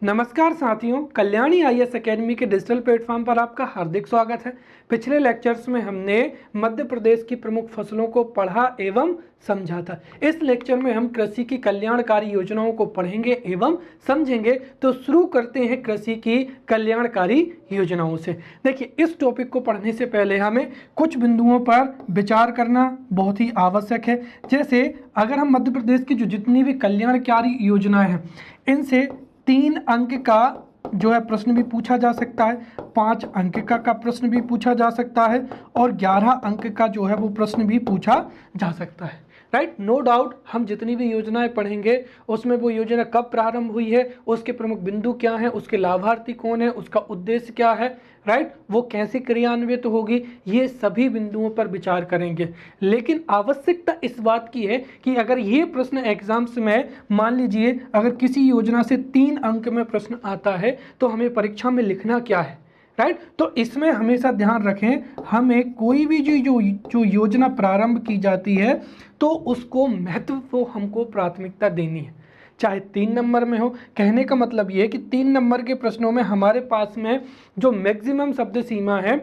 नमस्कार साथियों, Kalyani IAS academy के डिजिटल प्लेटफॉर्म पर आपका हार्दिक स्वागत है। पिछले लेक्चर्स में हमने मध्य प्रदेश की प्रमुख फसलों को पढ़ा एवं समझा था। इस लेक्चर में हम कृषि की कल्याणकारी योजनाओं को पढ़ेंगे एवं समझेंगे। तो शुरू करते हैं कृषि की कल्याणकारी योजनाओं से। देखिए, इस टॉपिक को पढ़ने से पहले हमें कुछ बिंदुओं पर विचार करना बहुत ही आवश्यक है। जैसे अगर हम मध्य प्रदेश की जो जितनी भी कल्याणकारी योजनाएं हैं, इनसे 3 अंक का जो है प्रश्न भी पूछा जा सकता है, 5 अंक का प्रश्न भी पूछा जा सकता है और 11 अंक का जो है वो प्रश्न भी पूछा जा सकता है। राइट, नो डाउट हम जितनी भी योजनाएं पढ़ेंगे उसमें वो योजना कब प्रारंभ हुई है, उसके प्रमुख बिंदु क्या हैं, उसके लाभार्थी कौन है, उसका उद्देश्य क्या है, राइट, वो कैसे क्रियान्वित होगी, ये सभी बिंदुओं पर विचार करेंगे। लेकिन आवश्यकता इस बात की है कि अगर ये प्रश्न एग्जाम्स में मान लीजिए अगर किसी योजना से 3 अंक में प्रश्न आता है तो हमें परीक्षा में लिखना क्या है, राइट। तो इसमें हमेशा ध्यान रखें, हमें कोई भी जो योजना प्रारंभ की जाती है तो उसको महत्व को हमको प्राथमिकता देनी है, चाहे 3 नंबर में हो। कहने का मतलब ये है कि 3 नंबर के प्रश्नों में हमारे पास में जो मैक्सिमम शब्द सीमा है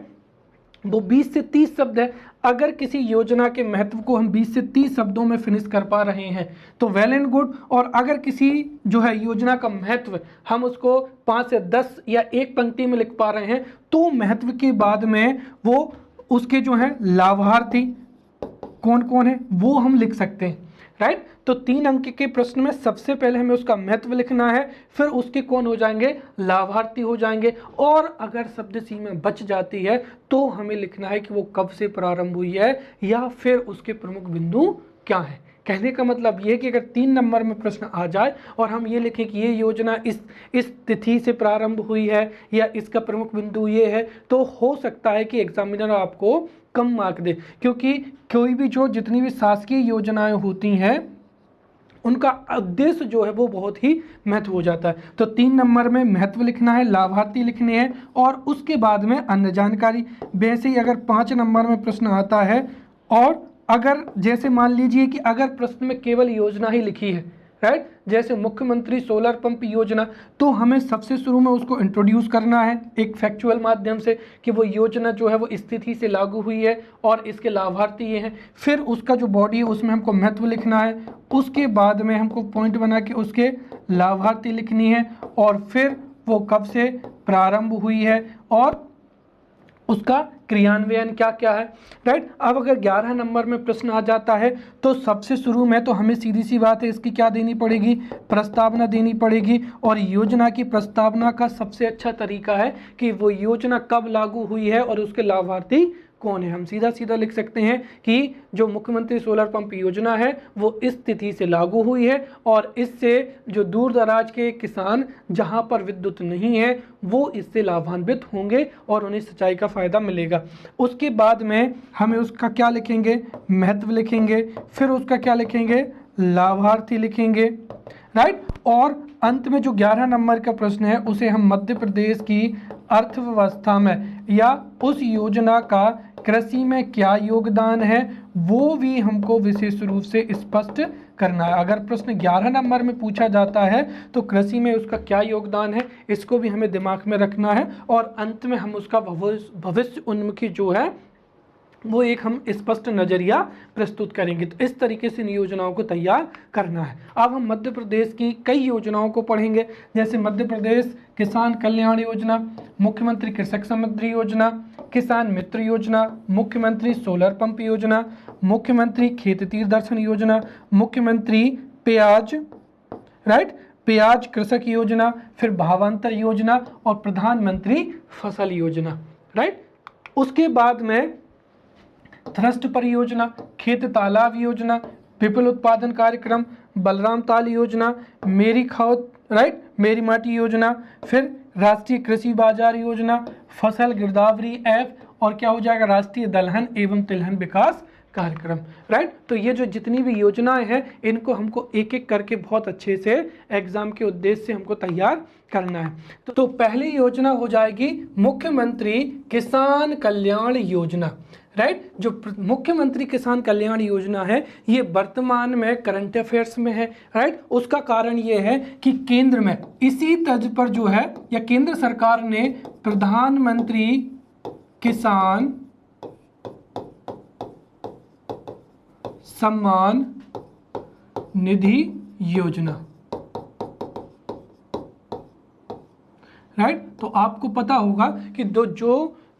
वो 20 से 30 शब्द है। अगर किसी योजना के महत्व को हम 20 से 30 शब्दों में फिनिश कर पा रहे हैं तो वेल एंड गुड, और अगर किसी जो है योजना का महत्व हम उसको 5 से 10 या एक पंक्ति में लिख पा रहे हैं तो महत्व के बाद में वो उसके जो है लाभार्थी कौन कौन है वो हम लिख सकते हैं, राइट। तो 3 अंक के प्रश्न में सबसे पहले हमें उसका महत्व लिखना है, फिर उसके कौन हो जाएंगे, लाभार्थी हो जाएंगे, और अगर शब्द सीमा बच जाती है तो हमें लिखना है कि वो कब से प्रारंभ हुई है या फिर उसके प्रमुख बिंदु क्या है। कहने का मतलब ये कि अगर 3 नंबर में प्रश्न आ जाए और हम ये लिखें कि ये योजना इस तिथि से प्रारंभ हुई है या इसका प्रमुख बिंदु ये है, तो हो सकता है कि एग्जामिनर आपको कम मार्क दे, क्योंकि कोई भी जितनी भी शासकीय योजनाएं होती हैं उनका उद्देश्य जो है वो बहुत ही महत्व हो जाता है। तो 3 नंबर में महत्व लिखना है, लाभार्थी लिखने हैं और उसके बाद में अन्य जानकारी। वैसे ही अगर 5 नंबर में प्रश्न आता है और अगर जैसे मान लीजिए कि अगर प्रश्न में केवल योजना ही लिखी है, राइट, जैसे मुख्यमंत्री सोलर पंप योजना, तो हमें सबसे शुरू में उसको इंट्रोड्यूस करना है एक फैक्चुअल माध्यम से कि वो योजना जो है वो स्थिति से लागू हुई है और इसके लाभार्थी ये हैं। फिर उसका जो बॉडी है उसमें हमको महत्व लिखना है, उसके बाद में हमको पॉइंट बना के उसके लाभार्थी लिखनी है और फिर वो कब से प्रारंभ हुई है और उसका क्रियान्वयन क्या क्या है, राइट। अब अगर 11 नंबर में प्रश्न आ जाता है तो सबसे शुरू में तो हमें सीधी सी बात है इसकी क्या देनी पड़ेगी, प्रस्तावना देनी पड़ेगी। और योजना की प्रस्तावना का सबसे अच्छा तरीका है कि वो योजना कब लागू हुई है और उसके लाभार्थी कौन है। हम सीधा सीधा लिख सकते हैं कि जो मुख्यमंत्री सोलर पंप योजना है वो इस तिथि से लागू हुई है और इससे जो दूर दराज के किसान जहां पर विद्युत नहीं है वो इससे लाभान्वित होंगे और उन्हें सिंचाई का फायदा मिलेगा। उसके बाद में हमें उसका क्या लिखेंगे, महत्व लिखेंगे, फिर उसका क्या लिखेंगे, लाभार्थी लिखेंगे, राइट। और अंत में जो 11 नंबर का प्रश्न है उसे हम मध्य प्रदेश की अर्थव्यवस्था में या उस योजना का कृषि में क्या योगदान है वो भी हमको विशेष रूप से स्पष्ट करना है। अगर प्रश्न 11 नंबर में पूछा जाता है तो कृषि में उसका क्या योगदान है इसको भी हमें दिमाग में रखना है और अंत में हम उसका भविष्य उन्मुखी जो है वो एक हम स्पष्ट नजरिया प्रस्तुत करेंगे। तो इस तरीके से इन योजनाओं को तैयार करना है। अब हम मध्य प्रदेश की कई योजनाओं को पढ़ेंगे, जैसे मध्य प्रदेश किसान कल्याण योजना, मुख्यमंत्री कृषक समृद्धि योजना, किसान मित्र योजना, मुख्यमंत्री सोलर पंप योजना, मुख्यमंत्री खेत तीर दर्शन योजना, मुख्यमंत्री प्याज, राइट, प्याज कृषक योजना, फिर भावांतर योजना और प्रधानमंत्री फसल योजना, राइट। उसके बाद में थ्रस्ट परियोजना, खेत तालाब योजना, विपुल उत्पादन कार्यक्रम, बलराम ताल योजना, मेरी खाद, राइट, मेरी माटी योजना, फिर राष्ट्रीय कृषि बाजार योजना, फसल गिरदावरी ऐप और क्या हो जाएगा, राष्ट्रीय दलहन एवं तिलहन विकास कार्यक्रम, राइट। तो ये जो जितनी भी योजनाएं हैं इनको हमको एक एक करके बहुत अच्छे से एग्जाम के उद्देश्य से हमको तैयार करना है। तो पहली योजना हो जाएगी मुख्यमंत्री किसान कल्याण योजना, राइट। जो मुख्यमंत्री किसान कल्याण योजना है ये वर्तमान में करंट अफेयर्स में है, राइट। उसका कारण ये है कि केंद्र में इसी तर्ज पर जो है या केंद्र सरकार ने प्रधानमंत्री किसान सम्मान निधि योजना, राइट। तो आपको पता होगा कि जो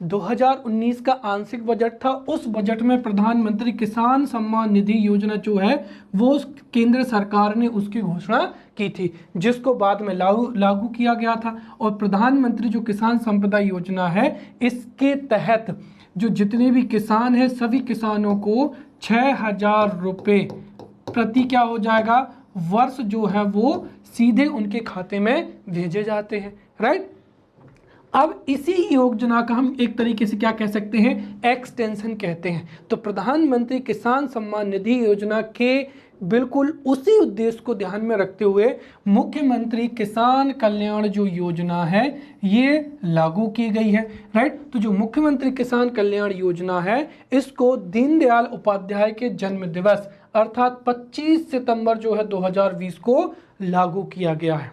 2019 का आंशिक बजट था उस बजट में प्रधानमंत्री किसान सम्मान निधि योजना जो है वो केंद्र सरकार ने उसकी घोषणा की थी, जिसको बाद में लागू किया गया था। और प्रधानमंत्री जो किसान संपदा योजना है इसके तहत जो जितने भी किसान हैं सभी किसानों को 6,000 रुपये प्रति क्या हो जाएगा वर्ष जो है वो सीधे उनके खाते में भेजे जाते हैं, राइट। अब इसी योजना का हम एक तरीके से क्या कह सकते हैं एक्सटेंशन कहते हैं। तो प्रधानमंत्री किसान सम्मान निधि योजना के बिल्कुल उसी उद्देश्य को ध्यान में रखते हुए मुख्यमंत्री किसान कल्याण जो योजना है ये लागू की गई है, राइट। तो जो मुख्यमंत्री किसान कल्याण योजना है इसको दीनदयाल उपाध्याय के जन्म दिवस अर्थात 25 सितंबर जो है 2020 को लागू किया गया है,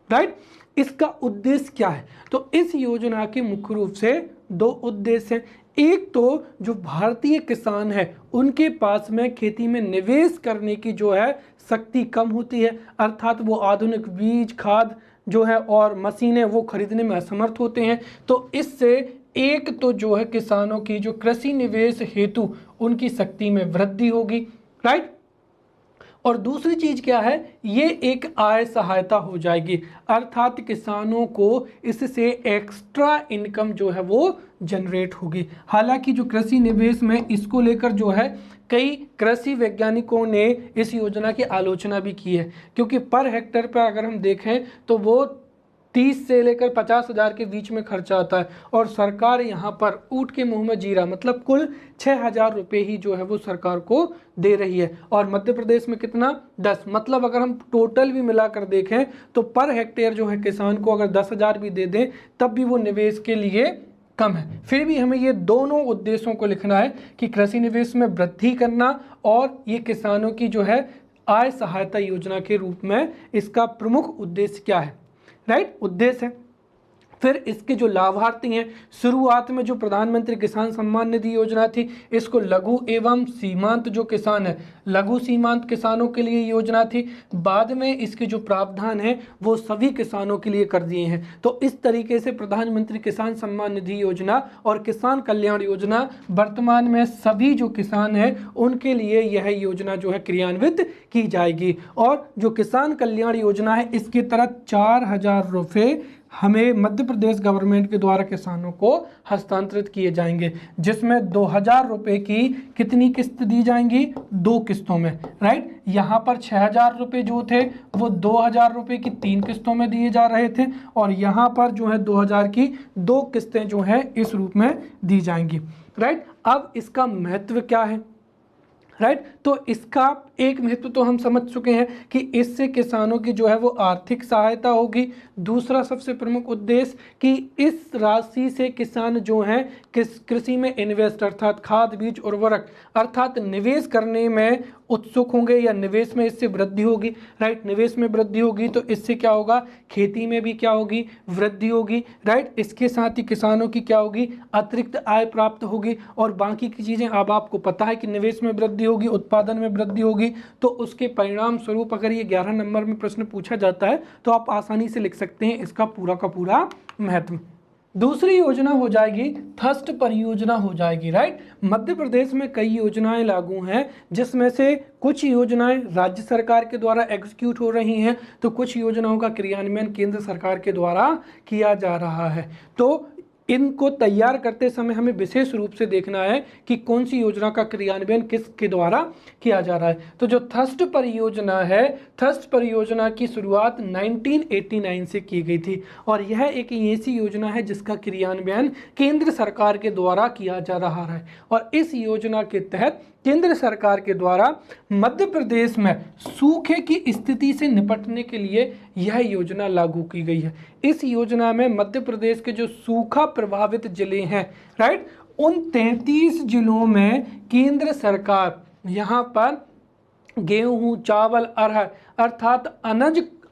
राइट। इसका उद्देश्य क्या है? तो इस योजना के मुख्य रूप से दो उद्देश्य हैं। एक तो जो भारतीय किसान है उनके पास में खेती में निवेश करने की जो है शक्ति कम होती है, अर्थात वो आधुनिक बीज खाद जो है और मशीनें वो खरीदने में असमर्थ होते हैं। तो इससे एक तो जो है किसानों की जो कृषि निवेश हेतु उनकी शक्ति में वृद्धि होगी, राइट। और दूसरी चीज क्या है, ये एक आय सहायता हो जाएगी, अर्थात किसानों को इससे एक्स्ट्रा इनकम जो है वो जनरेट होगी। हालांकि जो कृषि निवेश में इसको लेकर जो है कई कृषि वैज्ञानिकों ने इस योजना की आलोचना भी की है, क्योंकि पर हेक्टेयर पर अगर हम देखें तो वो 30 से लेकर 50,000 के बीच में खर्चा आता है और सरकार यहाँ पर ऊँट के मुंह में जीरा मतलब कुल 6,000 रुपये ही जो है वो सरकार को दे रही है। और मध्य प्रदेश में कितना 10, मतलब अगर हम टोटल भी मिलाकर देखें तो पर हेक्टेयर जो है किसान को अगर 10,000 भी दे दें तब भी वो निवेश के लिए कम है। फिर भी हमें ये दोनों उद्देश्यों को लिखना है कि कृषि निवेश में वृद्धि करना और ये किसानों की जो है आय सहायता योजना के रूप में इसका प्रमुख उद्देश्य क्या है, राइट, उद्देश्य है। फिर इसके जो लाभार्थी हैं, शुरुआत में जो प्रधानमंत्री किसान सम्मान निधि योजना थी इसको लघु एवं सीमांत जो किसान है लघु सीमांत किसानों के लिए योजना थी, बाद में इसके जो प्रावधान हैं वो सभी किसानों के लिए कर दिए हैं। तो इस तरीके से प्रधानमंत्री किसान सम्मान निधि योजना और किसान कल्याण योजना वर्तमान में सभी जो किसान हैं उनके लिए यह योजना जो है क्रियान्वित की जाएगी। और जो किसान कल्याण योजना है इसके तहत 4,000 रुपये हमें मध्य प्रदेश गवर्नमेंट के द्वारा किसानों को हस्तांतरित किए जाएंगे, जिसमें 2,000 रुपये की कितनी किस्त दी जाएंगी, 2 किस्तों में, राइट। यहाँ पर 6,000 रुपये जो थे वो 2,000 रुपये की 3 किस्तों में दिए जा रहे थे और यहाँ पर जो है 2,000 की 2 किस्तें जो हैं इस रूप में दी जाएंगी, राइट। अब इसका महत्व क्या है, राइट। तो इसका एक महत्व तो हम समझ चुके हैं कि इससे किसानों की जो है वो आर्थिक सहायता होगी। दूसरा सबसे प्रमुख उद्देश्य कि इस राशि से किसान जो हैं कृषि में इन्वेस्ट अर्थात खाद बीज उर्वरक अर्थात निवेश करने में उत्सुक होंगे या निवेश में इससे वृद्धि होगी, राइट। निवेश में वृद्धि होगी तो इससे क्या होगा, खेती में भी क्या होगी, वृद्धि होगी, राइट। इसके साथ ही किसानों की क्या होगी, अतिरिक्त आय प्राप्त होगी और बाकी की चीज़ें अब आपको पता है कि निवेश में वृद्धि होगी, उत्पादन में वृद्धि होगी। तो उसके परिणाम स्वरूप अगर ये 11 नंबर में प्रश्न पूछा जाता है तो आप आसानी से लिख सकते हैं इसका पूरा का पूरा महत्व। दूसरी योजना हो जाएगी थस्ट परियोजना हो जाएगी, राइट। मध्य प्रदेश में कई योजनाएं लागू हैं जिसमें से कुछ योजनाएं राज्य सरकार के द्वारा एग्जीक्यूट हो रही हैं तो कुछ योजनाओं का क्रियान्वयन केंद्र सरकार के द्वारा किया जा रहा है। तो इनको तैयार करते समय हमें विशेष रूप से देखना है कि कौन सी योजना का क्रियान्वयन किसके द्वारा किया जा रहा है। तो जो थ्रस्ट परियोजना है, थ्रस्ट परियोजना की शुरुआत 1989 से की गई थी और यह एक ऐसी योजना है जिसका क्रियान्वयन केंद्र सरकार के द्वारा किया जा रहा है। और इस योजना के तहत केंद्र सरकार के द्वारा मध्य प्रदेश में सूखे की स्थिति से निपटने के लिए यह योजना लागू की गई है। इस योजना में मध्य प्रदेश के जो सूखा प्रभावित जिले हैं, राइट, उन 33 जिलों में केंद्र सरकार यहाँ पर गेहूं, चावल, अरहर अर्थात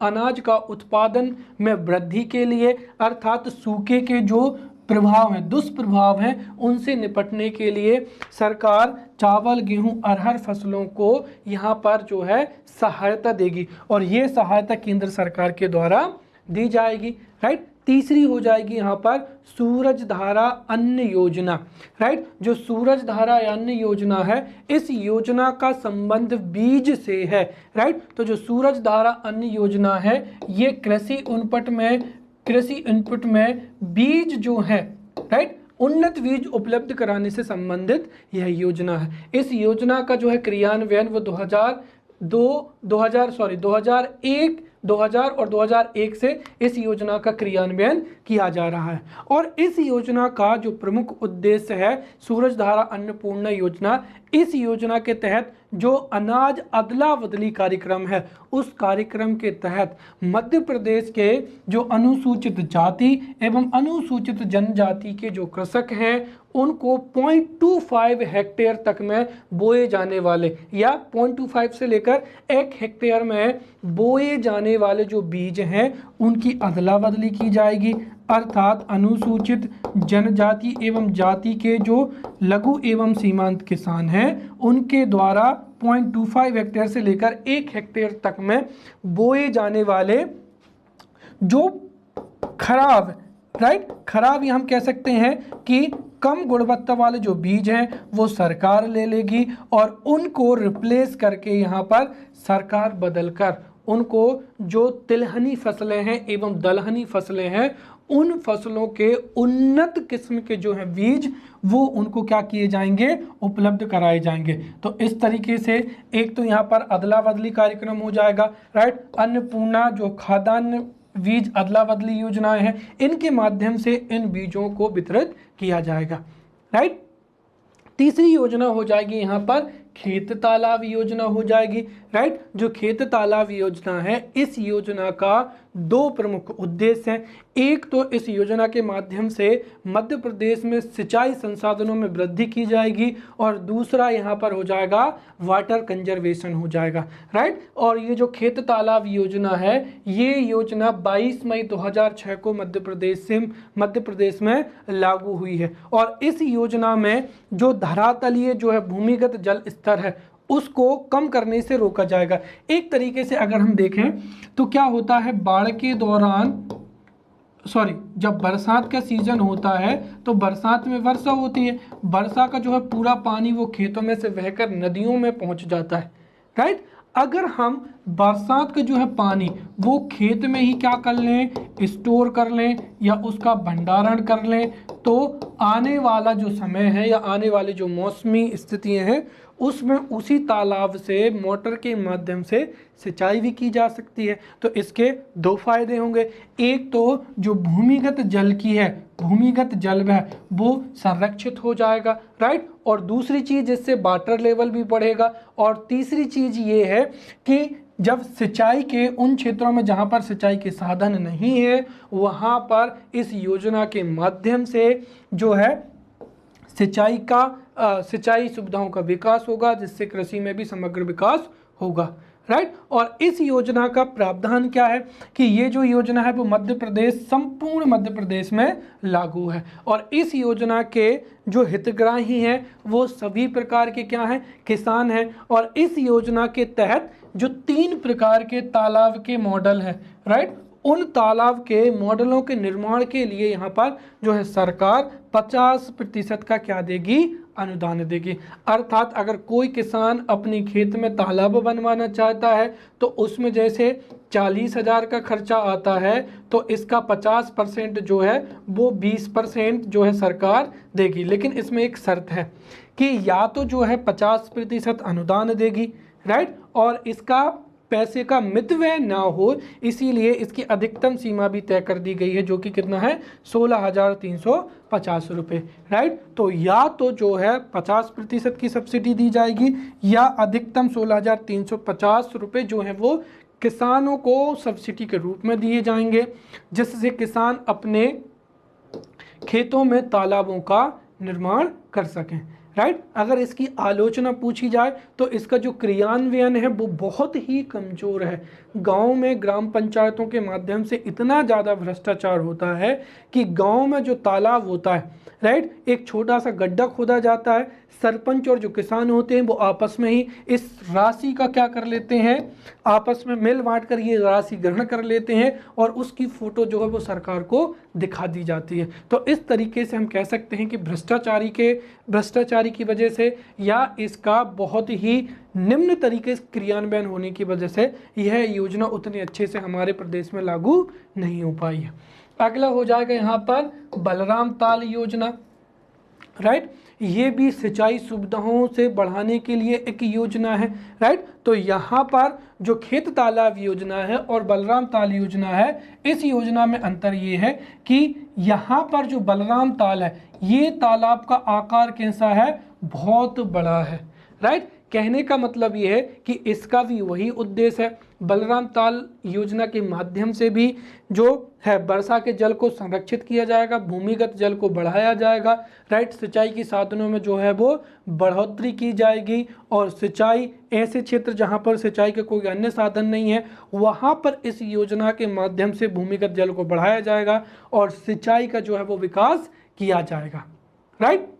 अनाज का उत्पादन में वृद्धि के लिए, अर्थात सूखे के जो प्रभाव हैं, दुष्प्रभाव हैं, उनसे निपटने के लिए सरकार चावल, गेहूं, अरहर फसलों को यहाँ पर जो है सहायता देगी और ये सहायता केंद्र सरकार के द्वारा दी जाएगी, राइट। तीसरी हो जाएगी यहाँ पर सूरज धारा अन्न योजना, राइट। जो सूरज धारा अन्न योजना है, इस योजना का संबंध बीज से है, राइट। तो जो सूरज धारा अन्न योजना है, ये कृषि इनपुट में बीज जो है, राइट, उन्नत बीज उपलब्ध कराने से संबंधित यह योजना है। इस योजना का जो है क्रियान्वयन वो 2000 और 2001 से इस योजना का क्रियान्वयन किया जा रहा है। और इस योजना का जो प्रमुख उद्देश्य है सूरज धारा अन्नपूर्णा योजना, इस योजना के तहत जो अनाज अदला बदली कार्यक्रम है, उस कार्यक्रम के तहत मध्य प्रदेश के जो अनुसूचित जाति एवं अनुसूचित जनजाति के जो कृषक हैं उनको 0.25 हेक्टेयर तक में बोए जाने वाले या 0.25 से लेकर 1 हेक्टेयर में बोए जाने वाले जो बीज हैं उनकी अदला बदली की जाएगी। अर्थात अनुसूचित जनजाति एवं जाति के जो लघु एवं सीमांत किसान हैं उनके द्वारा 0.25 हेक्टेयर से लेकर 1 हेक्टेयर तक में बोए जाने वाले जो खराब, राइट, खराब ये हम कह सकते हैं कि कम गुणवत्ता वाले जो बीज हैं वो सरकार ले लेगी और उनको रिप्लेस करके यहाँ पर सरकार बदलकर उनको जो तिलहनी फसलें हैं एवं दलहनी फसलें हैं उन फसलों के उन्नत किस्म के जो हैं बीज वो उनको क्या किए जाएंगे, उपलब्ध कराए जाएंगे। तो इस तरीके से एक तो यहाँ पर अदला बदली कार्यक्रम हो जाएगा, राइट। अन्नपूर्णा जो खाद्यान्न बीज अदला बदली योजनाएं हैं, इनके माध्यम से इन बीजों को वितरित किया जाएगा, राइट। तीसरी योजना हो जाएगी यहाँ पर खेत तालाब योजना हो जाएगी, राइट। जो खेत तालाब योजना है, इस योजना का 2 प्रमुख उद्देश्य हैं। एक तो इस योजना के माध्यम से मध्य प्रदेश में सिंचाई संसाधनों में वृद्धि की जाएगी और दूसरा यहाँ पर हो जाएगा वाटर कंजर्वेशन हो जाएगा, राइट। और ये जो खेत तालाब योजना है, ये योजना 22 मई 2006 को मध्य प्रदेश में लागू हुई है और इस योजना में जो धरातलीय जो है भूमिगत जल स्तर है उसको कम करने से रोका जाएगा। एक तरीके से अगर हम देखें तो क्या होता है, बाढ़ के दौरान जब बरसात का सीजन होता है तो बरसात में वर्षा होती है, वर्षा का जो है पूरा पानी वो खेतों में से बहकर नदियों में पहुंच जाता है, राइट। अगर हम बरसात का जो है पानी वो खेत में ही क्या कर लें, स्टोर कर लें या उसका भंडारण कर लें, तो आने वाला जो समय है या आने वाली जो मौसमी स्थितियां हैं उसमें उसी तालाब से मोटर के माध्यम से सिंचाई भी की जा सकती है। तो इसके 2 फायदे होंगे। एक तो जो भूमिगत जल की है, भूमिगत जल है वो संरक्षित हो जाएगा, राइट। और दूसरी चीज़ इससे वाटर लेवल भी बढ़ेगा और तीसरी चीज़ ये है कि जब सिंचाई के उन क्षेत्रों में जहाँ पर सिंचाई के साधन नहीं है वहाँ पर इस योजना के माध्यम से जो है सिंचाई सुविधाओं का विकास होगा, जिससे कृषि में भी समग्र विकास होगा, राइट। और इस योजना का प्रावधान क्या है कि ये जो योजना है वो संपूर्ण मध्य प्रदेश में लागू है और इस योजना के जो हितग्राही हैं वो सभी प्रकार के क्या हैं, किसान हैं। और इस योजना के तहत जो 3 प्रकार के तालाब के मॉडल हैं, राइट, उन तालाब के मॉडलों के निर्माण के लिए यहाँ पर जो है सरकार 50% का क्या देगी, अनुदान देगी। अर्थात अगर कोई किसान अपनी खेत में तालाब बनवाना चाहता है तो उसमें जैसे 40,000 का खर्चा आता है, तो इसका 50% जो है वो 20% जो है सरकार देगी। लेकिन इसमें एक शर्त है कि या तो जो है 50% अनुदान देगी, राइट, और इसका पैसे का मितव्यय ना हो, इसीलिए इसकी अधिकतम सीमा भी तय कर दी गई है, जो कि कितना है 16,350 रुपये, राइट। तो या तो जो है 50% की सब्सिडी दी जाएगी या अधिकतम 16,350 रुपये जो है वो किसानों को सब्सिडी के रूप में दिए जाएंगे, जिससे किसान अपने खेतों में तालाबों का निर्माण कर सकें, राइट। अगर इसकी आलोचना पूछी जाए तो इसका जो क्रियान्वयन है वो बहुत ही कमज़ोर है। गांव में ग्राम पंचायतों के माध्यम से इतना ज़्यादा भ्रष्टाचार होता है कि गांव में जो तालाब होता है, राइट, एक छोटा सा गड्ढा खोदा जाता है, सरपंच और जो किसान होते हैं वो आपस में ही इस राशि का क्या कर लेते हैं, आपस में मिल बांट कर ये राशि ग्रहण कर लेते हैं और उसकी फ़ोटो जो है वो सरकार को दिखा दी जाती है। तो इस तरीके से हम कह सकते हैं कि भ्रष्टाचारी की वजह से या इसका बहुत ही निम्न तरीके से क्रियान्वयन होने की वजह से यह योजना उतनी अच्छे से हमारे प्रदेश में लागू नहीं हो पाई है। अगला हो जाएगा यहाँ पर बलराम ताल योजना, राइट। ये भी सिंचाई सुविधाओं से बढ़ाने के लिए एक योजना है, राइट। तो यहाँ पर जो खेत तालाब योजना है और बलराम ताल योजना है, इस योजना में अंतर ये है कि यहाँ पर जो बलराम ताल है ये तालाब का आकार कैसा है, बहुत बड़ा है, राइट। कहने का मतलब ये है कि इसका भी वही उद्देश्य है। बलराम ताल योजना के माध्यम से भी जो है वर्षा के जल को संरक्षित किया जाएगा, भूमिगत जल को बढ़ाया जाएगा, राइट। सिंचाई के साधनों में जो है वो बढ़ोतरी की जाएगी और सिंचाई ऐसे क्षेत्र जहां पर सिंचाई के कोई अन्य साधन नहीं है वहां पर इस योजना के माध्यम से भूमिगत जल को बढ़ाया जाएगा और सिंचाई का जो है वो विकास किया जाएगा, राइट।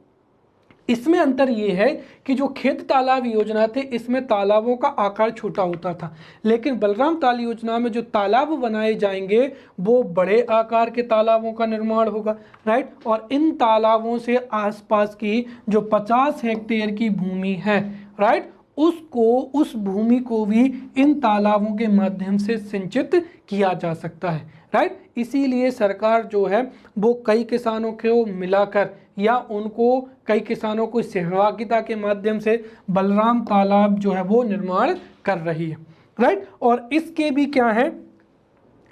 इसमें अंतर ये है कि जो खेत तालाब योजना थे इसमें तालाबों का आकार छोटा होता था, लेकिन बलराम ताल योजना में जो तालाब बनाए जाएंगे वो बड़े आकार के तालाबों का निर्माण होगा, राइट। और इन तालाबों से आसपास की जो 50 हेक्टेयर की भूमि है, राइट, उस भूमि को भी इन तालाबों के माध्यम से सिंचित किया जा सकता है, राइट। इसीलिए सरकार जो है वो कई किसानों को मिलाकर या उनको कई किसानों को सहभागिता के माध्यम से बलराम तालाब जो है वो निर्माण कर रही है, राइट। और इसके भी क्या है,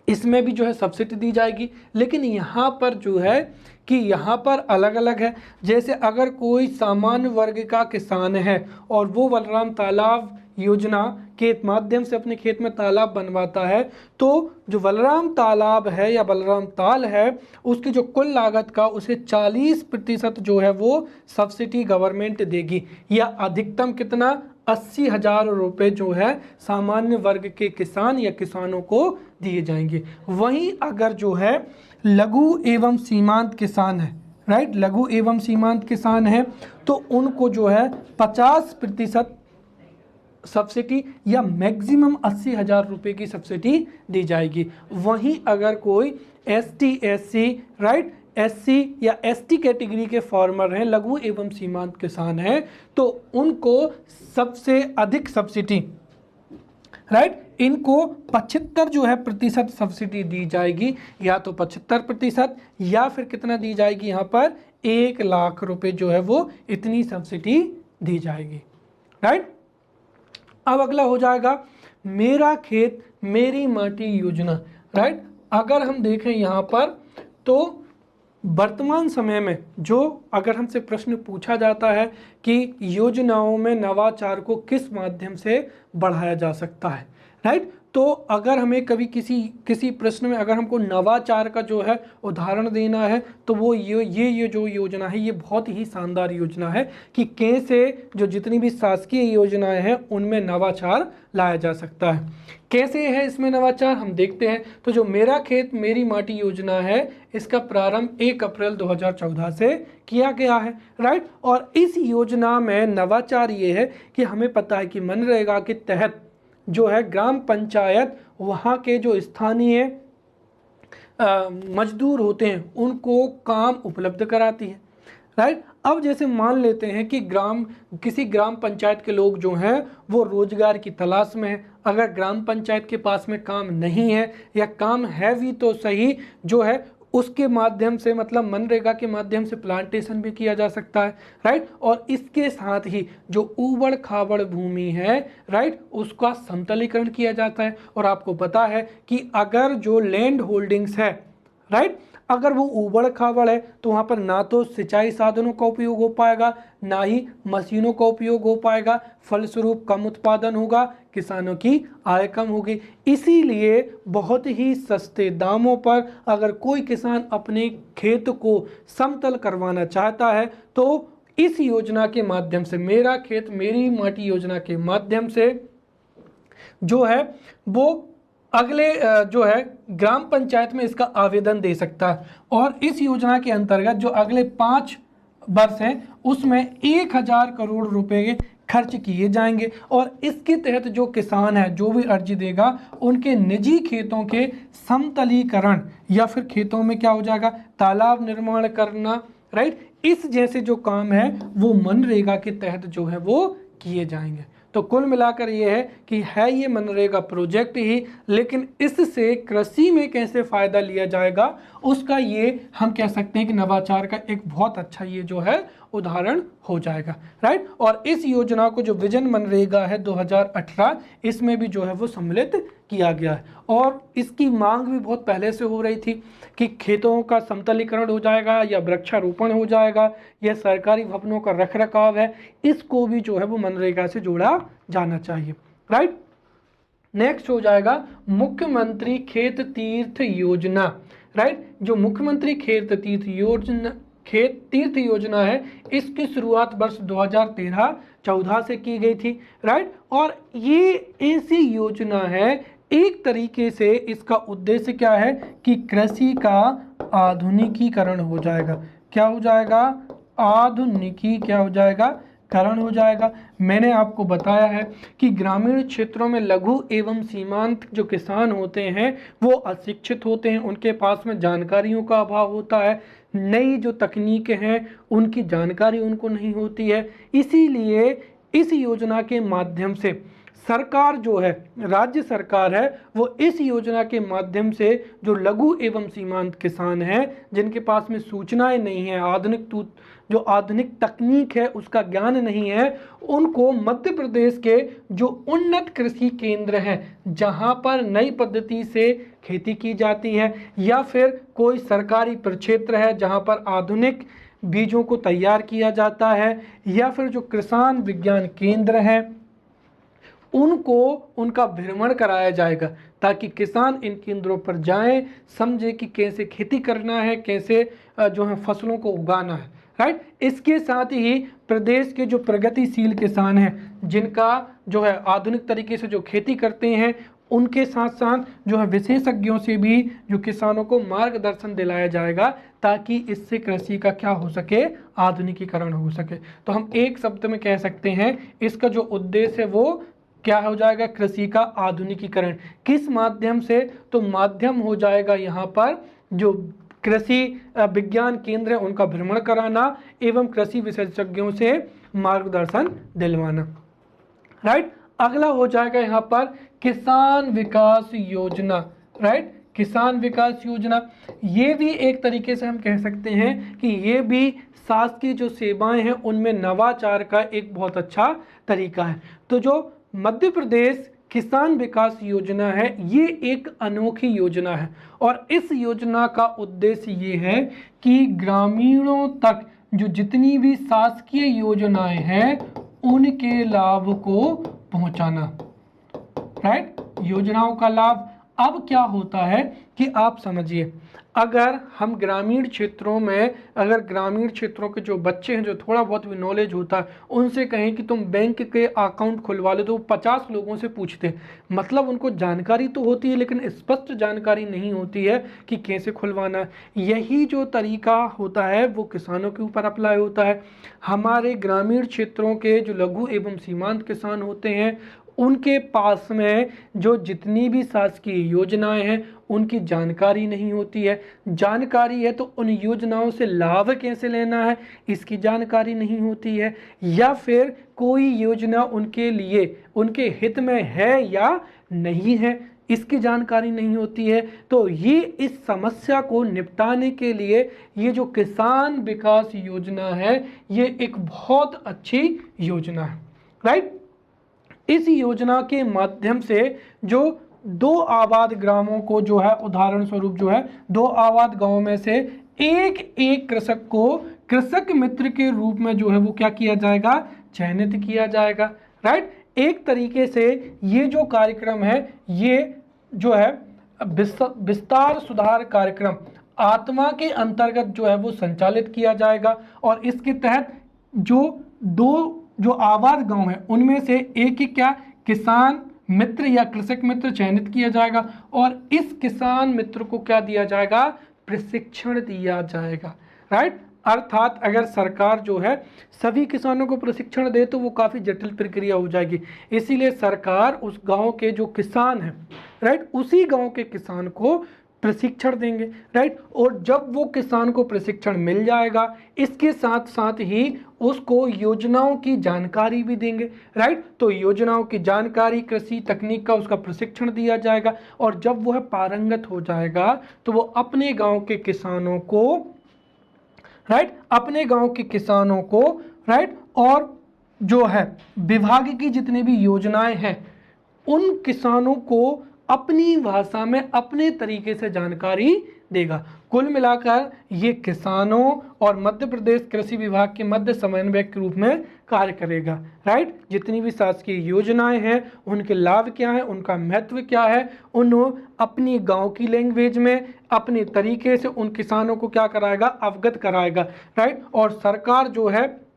इसमें भी जो है सब्सिडी दी जाएगी, लेकिन यहाँ पर जो है कि यहाँ पर अलग अलग है। जैसे अगर कोई सामान्य वर्ग का किसान है और वो बलराम तालाब योजना के माध्यम से अपने खेत में तालाब बनवाता है, तो जो बलराम तालाब है या बलराम ताल है उसकी जो कुल लागत का उसे 40% जो है वो सब्सिडी गवर्नमेंट देगी, या अधिकतम कितना 80,000 रुपये जो है सामान्य वर्ग के किसान या किसानों को दिए जाएंगे। वहीं अगर जो है लघु एवं सीमांत किसान है, राइट, लघु एवं सीमांत किसान है तो उनको जो है 50% सब्सिडी या मैक्सिमम 80,000 रुपये की सब्सिडी दी जाएगी। वहीं अगर कोई ST SC, राइट, SC या ST कैटेगरी के फार्मर हैं, लघु एवं सीमांत किसान हैं, तो उनको सबसे अधिक सब्सिडी, राइट, इनको 75 जो है प्रतिशत सब्सिडी दी जाएगी, या तो 75% या फिर कितना दी जाएगी, यहाँ पर 1 लाख रुपए जो है वो इतनी सब्सिडी दी जाएगी, राइट। अब अगला हो जाएगा मेरा खेत मेरी माटी योजना, राइट। अगर हम देखें यहाँ पर तो वर्तमान समय में जो अगर हमसे प्रश्न पूछा जाता है कि योजनाओं में नवाचार को किस माध्यम से बढ़ाया जा सकता है, राइट, तो अगर हमें कभी किसी प्रश्न में अगर हमको नवाचार का जो है उदाहरण देना है तो वो ये जो योजना है ये बहुत ही शानदार योजना है कि कैसे जो जितनी भी शासकीय योजनाएं हैं उनमें नवाचार लाया जा सकता है। कैसे है इसमें नवाचार हम देखते हैं। तो जो मेरा खेत मेरी माटी योजना है इसका प्रारंभ 1 अप्रैल 2014 से किया गया है, राइट। और इस योजना में नवाचार ये है कि हमें पता है कि मनरेगा के तहत जो है ग्राम पंचायत वहाँ के जो स्थानीय मजदूर होते हैं उनको काम उपलब्ध कराती है, राइट। अब जैसे मान लेते हैं कि किसी ग्राम पंचायत के लोग जो हैं वो रोजगार की तलाश में हैं। अगर ग्राम पंचायत के पास में काम नहीं है या काम है भी तो सही जो है उसके माध्यम से, मतलब मनरेगा के माध्यम से प्लांटेशन भी किया जा सकता है, राइट। और इसके साथ ही जो ऊबड़ खाबड़ भूमि है, राइट, उसका समतलीकरण किया जाता है। और आपको पता है कि अगर जो लैंड होल्डिंग्स है, राइट, अगर वो ऊबड़ खाबड़ है तो वहाँ पर ना तो सिंचाई साधनों का उपयोग हो पाएगा, ना ही मशीनों का उपयोग हो पाएगा, फलस्वरूप कम उत्पादन होगा, किसानों की आय कम होगी। इसीलिए बहुत ही सस्ते दामों पर अगर कोई किसान अपने खेत को समतल करवाना चाहता है तो इस योजना के माध्यम से, मेरा खेत मेरी माटी योजना के माध्यम से जो है वो अगले जो है ग्राम पंचायत में इसका आवेदन दे सकता है। और इस योजना के अंतर्गत जो अगले 5 वर्ष हैं उसमें 1000 करोड़ रुपए खर्च किए जाएंगे। और इसके तहत जो किसान है जो भी अर्जी देगा उनके निजी खेतों के समतलीकरण या फिर खेतों में क्या हो जाएगा, तालाब निर्माण करना, राइट, इस जैसे जो काम है वो मनरेगा के तहत जो है वो किए जाएंगे। तो कुल मिलाकर ये है कि है ये मनरेगा प्रोजेक्ट ही, लेकिन इससे कृषि में कैसे फायदा लिया जाएगा उसका ये हम कह सकते हैं कि नवाचार का एक बहुत अच्छा ये जो है उदाहरण हो जाएगा, राइट। और इस योजना को जो विजन मनरेगा है 2018 इसमें भी जो है वो सम्मिलित किया गया है। और इसकी मांग भी बहुत पहले से हो रही थी कि खेतों का समतलीकरण हो जाएगा या वृक्षारोपण हो जाएगा या सरकारी भवनों का रखरखाव है, इसको भी जो है वो मनरेगा से जोड़ा जाना चाहिए, राइट। नेक्स्ट हो जाएगा मुख्यमंत्री खेत तीर्थ योजना, राइट। जो मुख्यमंत्री खेत तीर्थ योजना है इसकी शुरुआत वर्ष 2013-14 से की गई थी, राइट। और ये ऐसी योजना है, एक तरीके से इसका उद्देश्य क्या है कि कृषि का आधुनिकीकरण हो जाएगा। क्या हो जाएगा? क्या हो जाएगा? करण हो जाएगा। मैंने आपको बताया है कि ग्रामीण क्षेत्रों में लघु एवं सीमांत जो किसान होते हैं वो अशिक्षित होते हैं, उनके पास में जानकारियों का अभाव होता है, नई जो तकनीकें हैं उनकी जानकारी उनको नहीं होती है। इसीलिए इस योजना के माध्यम से सरकार जो है, राज्य सरकार है, वो इस योजना के माध्यम से जो लघु एवं सीमांत किसान हैं जिनके पास में सूचनाएं नहीं है, जो आधुनिक तकनीक है उसका ज्ञान नहीं है, उनको मध्य प्रदेश के जो उन्नत कृषि केंद्र हैं जहां पर नई पद्धति से खेती की जाती है या फिर कोई सरकारी प्रक्षेत्र है जहां पर आधुनिक बीजों को तैयार किया जाता है या फिर जो किसान विज्ञान केंद्र हैं उनको उनका भ्रमण कराया जाएगा ताकि किसान इन केंद्रों पर जाएं, समझे कि कैसे खेती करना है, कैसे जो है फसलों को उगाना है, राइट। इसके साथ ही प्रदेश के जो प्रगतिशील किसान हैं जिनका जो है आधुनिक तरीके से जो खेती करते हैं उनके साथ साथ जो है विशेषज्ञों से भी जो किसानों को मार्गदर्शन दिलाया जाएगा ताकि इससे कृषि का क्या हो सके, आधुनिकीकरण हो सके। तो हम एक शब्द में कह सकते हैं इसका जो उद्देश्य है वो क्या हो जाएगा, कृषि का आधुनिकीकरण। किस माध्यम से? तो माध्यम हो जाएगा यहाँ पर जो कृषि विज्ञान केंद्र है उनका भ्रमण कराना एवं कृषि विशेषज्ञों से मार्गदर्शन दिलवाना, राइट। अगला हो जाएगा यहाँ पर किसान विकास योजना, राइट। किसान विकास योजना ये भी एक तरीके से हम कह सकते हैं कि ये भी शासकीय जो सेवाएं हैं उनमें नवाचार का एक बहुत अच्छा तरीका है। तो जो मध्य प्रदेश किसान विकास योजना है ये एक अनोखी योजना है और इस योजना का उद्देश्य ये है कि ग्रामीणों तक जो जितनी भी शासकीय योजनाएं हैं उनके लाभ को पहुंचाना, राइट। योजनाओं का लाभ अब क्या होता है कि आप समझिए, अगर हम ग्रामीण क्षेत्रों में, अगर ग्रामीण क्षेत्रों के जो बच्चे हैं जो थोड़ा बहुत भी नॉलेज होता है उनसे कहें कि तुम बैंक के अकाउंट खुलवा लो तो वो 50 लोगों से पूछते हैं। मतलब उनको जानकारी तो होती है लेकिन स्पष्ट जानकारी नहीं होती है कि कैसे खुलवाना है। यही जो तरीका होता है वो किसानों के ऊपर अप्लाई होता है। हमारे ग्रामीण क्षेत्रों के जो लघु एवं सीमांत किसान होते हैं उनके पास में जो जितनी भी शासकीय योजनाएं हैं उनकी जानकारी नहीं होती है। जानकारी है तो उन योजनाओं से लाभ कैसे लेना है इसकी जानकारी नहीं होती है, या फिर कोई योजना उनके लिए उनके हित में है या नहीं है इसकी जानकारी नहीं होती है। तो ये इस समस्या को निपटाने के लिए ये जो किसान विकास योजना है ये एक बहुत अच्छी योजना है, राइट। इस योजना के माध्यम से जो 2 आबाद ग्रामों को जो है उदाहरण स्वरूप जो है 2 आबाद गांवों में से एक कृषक को कृषक मित्र के रूप में जो है वो क्या किया जाएगा, चयनित किया जाएगा, राइट। एक तरीके से ये जो कार्यक्रम है ये जो है विस्तार सुधार कार्यक्रम आत्मा के अंतर्गत जो है वो संचालित किया जाएगा, और इसके तहत जो आबाद गांव है उनमें से एक क्या किसान मित्र या कृषक मित्र चयनित किया जाएगा, और इस किसान मित्र को क्या दिया जाएगा, प्रशिक्षण दिया जाएगा, राइट। अर्थात अगर सरकार जो है सभी किसानों को प्रशिक्षण दे तो वो काफ़ी जटिल प्रक्रिया हो जाएगी, इसीलिए सरकार उस गांव के जो किसान हैं, राइट, उसी गांव के किसान को प्रशिक्षण देंगे, राइट। और जब वो किसान को प्रशिक्षण मिल जाएगा इसके साथ साथ ही उसको योजनाओं की जानकारी भी देंगे, राइट। तो योजनाओं की जानकारी, कृषि तकनीक का उसका प्रशिक्षण दिया जाएगा, और जब वह पारंगत हो जाएगा तो वो अपने गांव के किसानों को, राइट, अपने गांव के किसानों को, राइट, और जो है विभाग की जितनी भी योजनाएं हैं उन किसानों को अपनी भाषा में अपने तरीके से जानकारी देगा। कुल मिलाकर ये किसानों और मध्य प्रदेश कृषि विभाग के मध्य समन्वयक के रूप में कार्य करेगा, राइट। जितनी भी शासकीय योजनाएं हैं उनके लाभ क्या है, उनका महत्व क्या है, उन्होंने अपनी गांव की लैंग्वेज में अपने तरीके से उन किसानों को क्या कराएगा, अवगत कराएगा, राइट। और सरकार जो है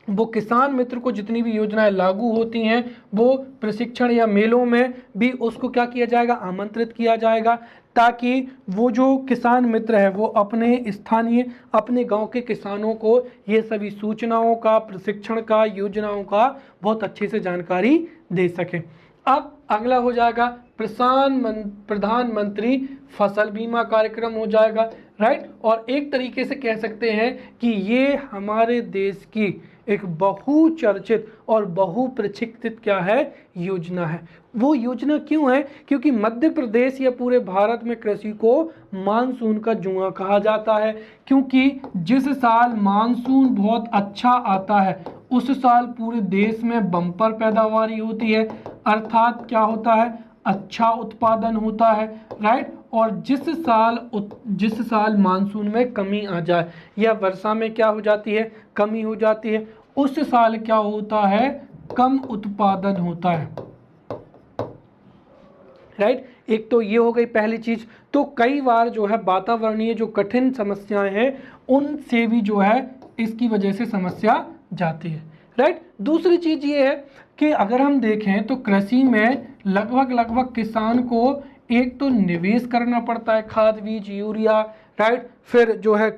वो किसान मित्र को जितनी भी योजनाएं लागू होती हैं वो प्रशिक्षण या मेलों में भी उसको क्या किया जाएगा, आमंत्रित किया जाएगा, ताकि वो जो किसान मित्र है वो अपने स्थानीय अपने गांव के किसानों को ये सभी सूचनाओं का, प्रशिक्षण का, योजनाओं का बहुत अच्छे से जानकारी दे सके। अब अगला हो जाएगा प्रधानमंत्री फसल बीमा कार्यक्रम हो जाएगा, राइट। और एक तरीके से कह सकते हैं कि ये हमारे देश की एक बहुचर्चित और बहुप्रतीक्षित क्या है, योजना है। वो योजना क्यों है, क्योंकि मध्य प्रदेश या पूरे भारत में कृषि को मानसून का जुआ कहा जाता है, क्योंकि जिस साल मानसून बहुत अच्छा आता है उस साल पूरे देश में बम्पर पैदावारी होती है, अर्थात क्या होता है, अच्छा उत्पादन होता है, राइट। और जिस साल मानसून में कमी आ जाए या वर्षा में क्या हो जाती है, कमी हो जाती है, उस साल क्या होता है, कम उत्पादन होता है, राइट। एक तो ये हो गई पहली चीज। तो कई बार जो है वातावरणीय जो कठिन समस्याएं हैं उनसे भी जो है इसकी वजह से समस्या जाती है, राइट। दूसरी चीज ये है कि अगर हम देखें तो कृषि में लगभग किसान को एक तो निवेश करना पड़ता है, खाद बीज यूरिया, राइट। फिर जो है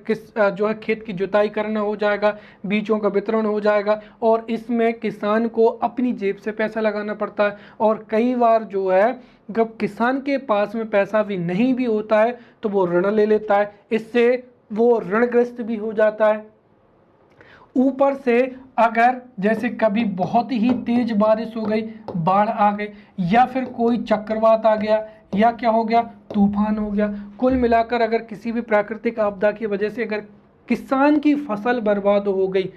खेत की जुताई करना हो जाएगा, बीजों का वितरण हो जाएगा, और इसमें किसान को अपनी जेब से पैसा लगाना पड़ता है। और कई बार जो है जब किसान के पास में पैसा भी नहीं भी होता है तो वो ऋण ले लेता है, इससे वो ऋणग्रस्त भी हो जाता है। ऊपर से अगर जैसे कभी बहुत ही तेज बारिश हो गई, बाढ़ आ गई, या फिर कोई चक्रवात आ गया, या क्या हो गया, तूफान हो गया, कुल मिलाकर अगर किसी भी प्राकृतिक आपदा की वजह से अगर किसान की फसल बर्बाद हो गई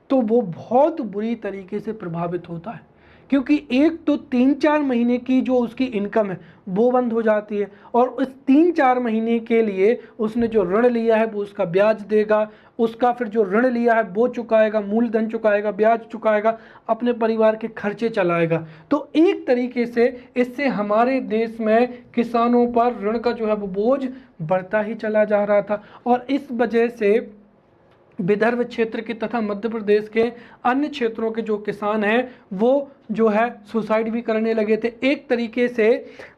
तो वो बहुत बुरी तरीके से प्रभावित होता है, क्योंकि एक तो 3-4 महीने की जो उसकी इनकम है वो बंद हो जाती है, और उस 3-4 महीने के लिए उसने जो ऋण लिया है वो उसका ब्याज देगा, उसका फिर जो ऋण लिया है वो चुकाएगा, मूलधन चुकाएगा, ब्याज चुकाएगा, अपने परिवार के खर्चे चलाएगा। तो एक तरीके से इससे हमारे देश में किसानों पर ऋण का जो है वो बोझ बढ़ता ही चला जा रहा था, और इस वजह से विदर्भ क्षेत्र के तथा मध्य प्रदेश के अन्य क्षेत्रों के जो किसान हैं वो जो है सुसाइड भी करने लगे थे। एक तरीके से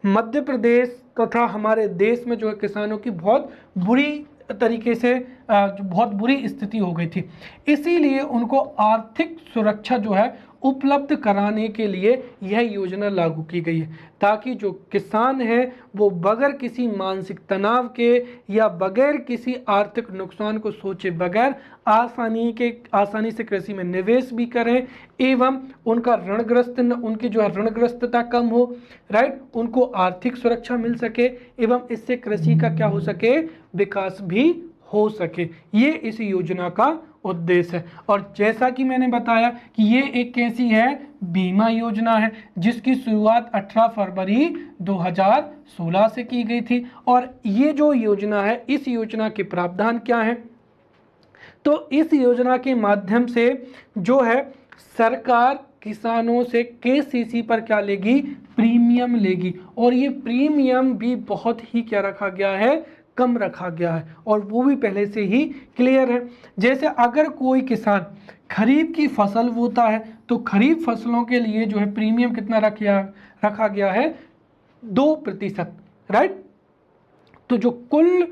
मध्य प्रदेश तथा हमारे देश में जो है किसानों की बहुत बुरी तरीके से बहुत बुरी स्थिति हो गई थी, इसीलिए उनको आर्थिक सुरक्षा जो है उपलब्ध कराने के लिए यह योजना लागू की गई है, ताकि जो किसान है वो बगैर किसी मानसिक तनाव के या बगैर किसी आर्थिक नुकसान को सोचे बगैर आसानी से कृषि में निवेश भी करें एवं उनका उनकी जो है ऋणग्रस्तता कम हो, राइट, उनको आर्थिक सुरक्षा मिल सके एवं इससे कृषि का क्या हो सके, विकास भी हो सके। ये इस योजना का उद्देश्य है। और जैसा कि मैंने बताया कि ये एक कैसी है, बीमा योजना है, जिसकी शुरुआत 18 फरवरी 2016 से की गई थी। और ये जो योजना है, इस योजना के प्रावधान क्या है, तो इस योजना के माध्यम से जो है सरकार किसानों से केसीसी पर क्या लेगी, प्रीमियम लेगी। और ये प्रीमियम भी बहुत ही क्या रखा गया है, कम रखा गया है, और वो भी पहले से ही क्लियर है। जैसे अगर कोई किसान खरीफ की फसल बोता है तो खरीफ फसलों के लिए जो है प्रीमियम कितना रखा गया है, 2%, राइट। तो जो कुल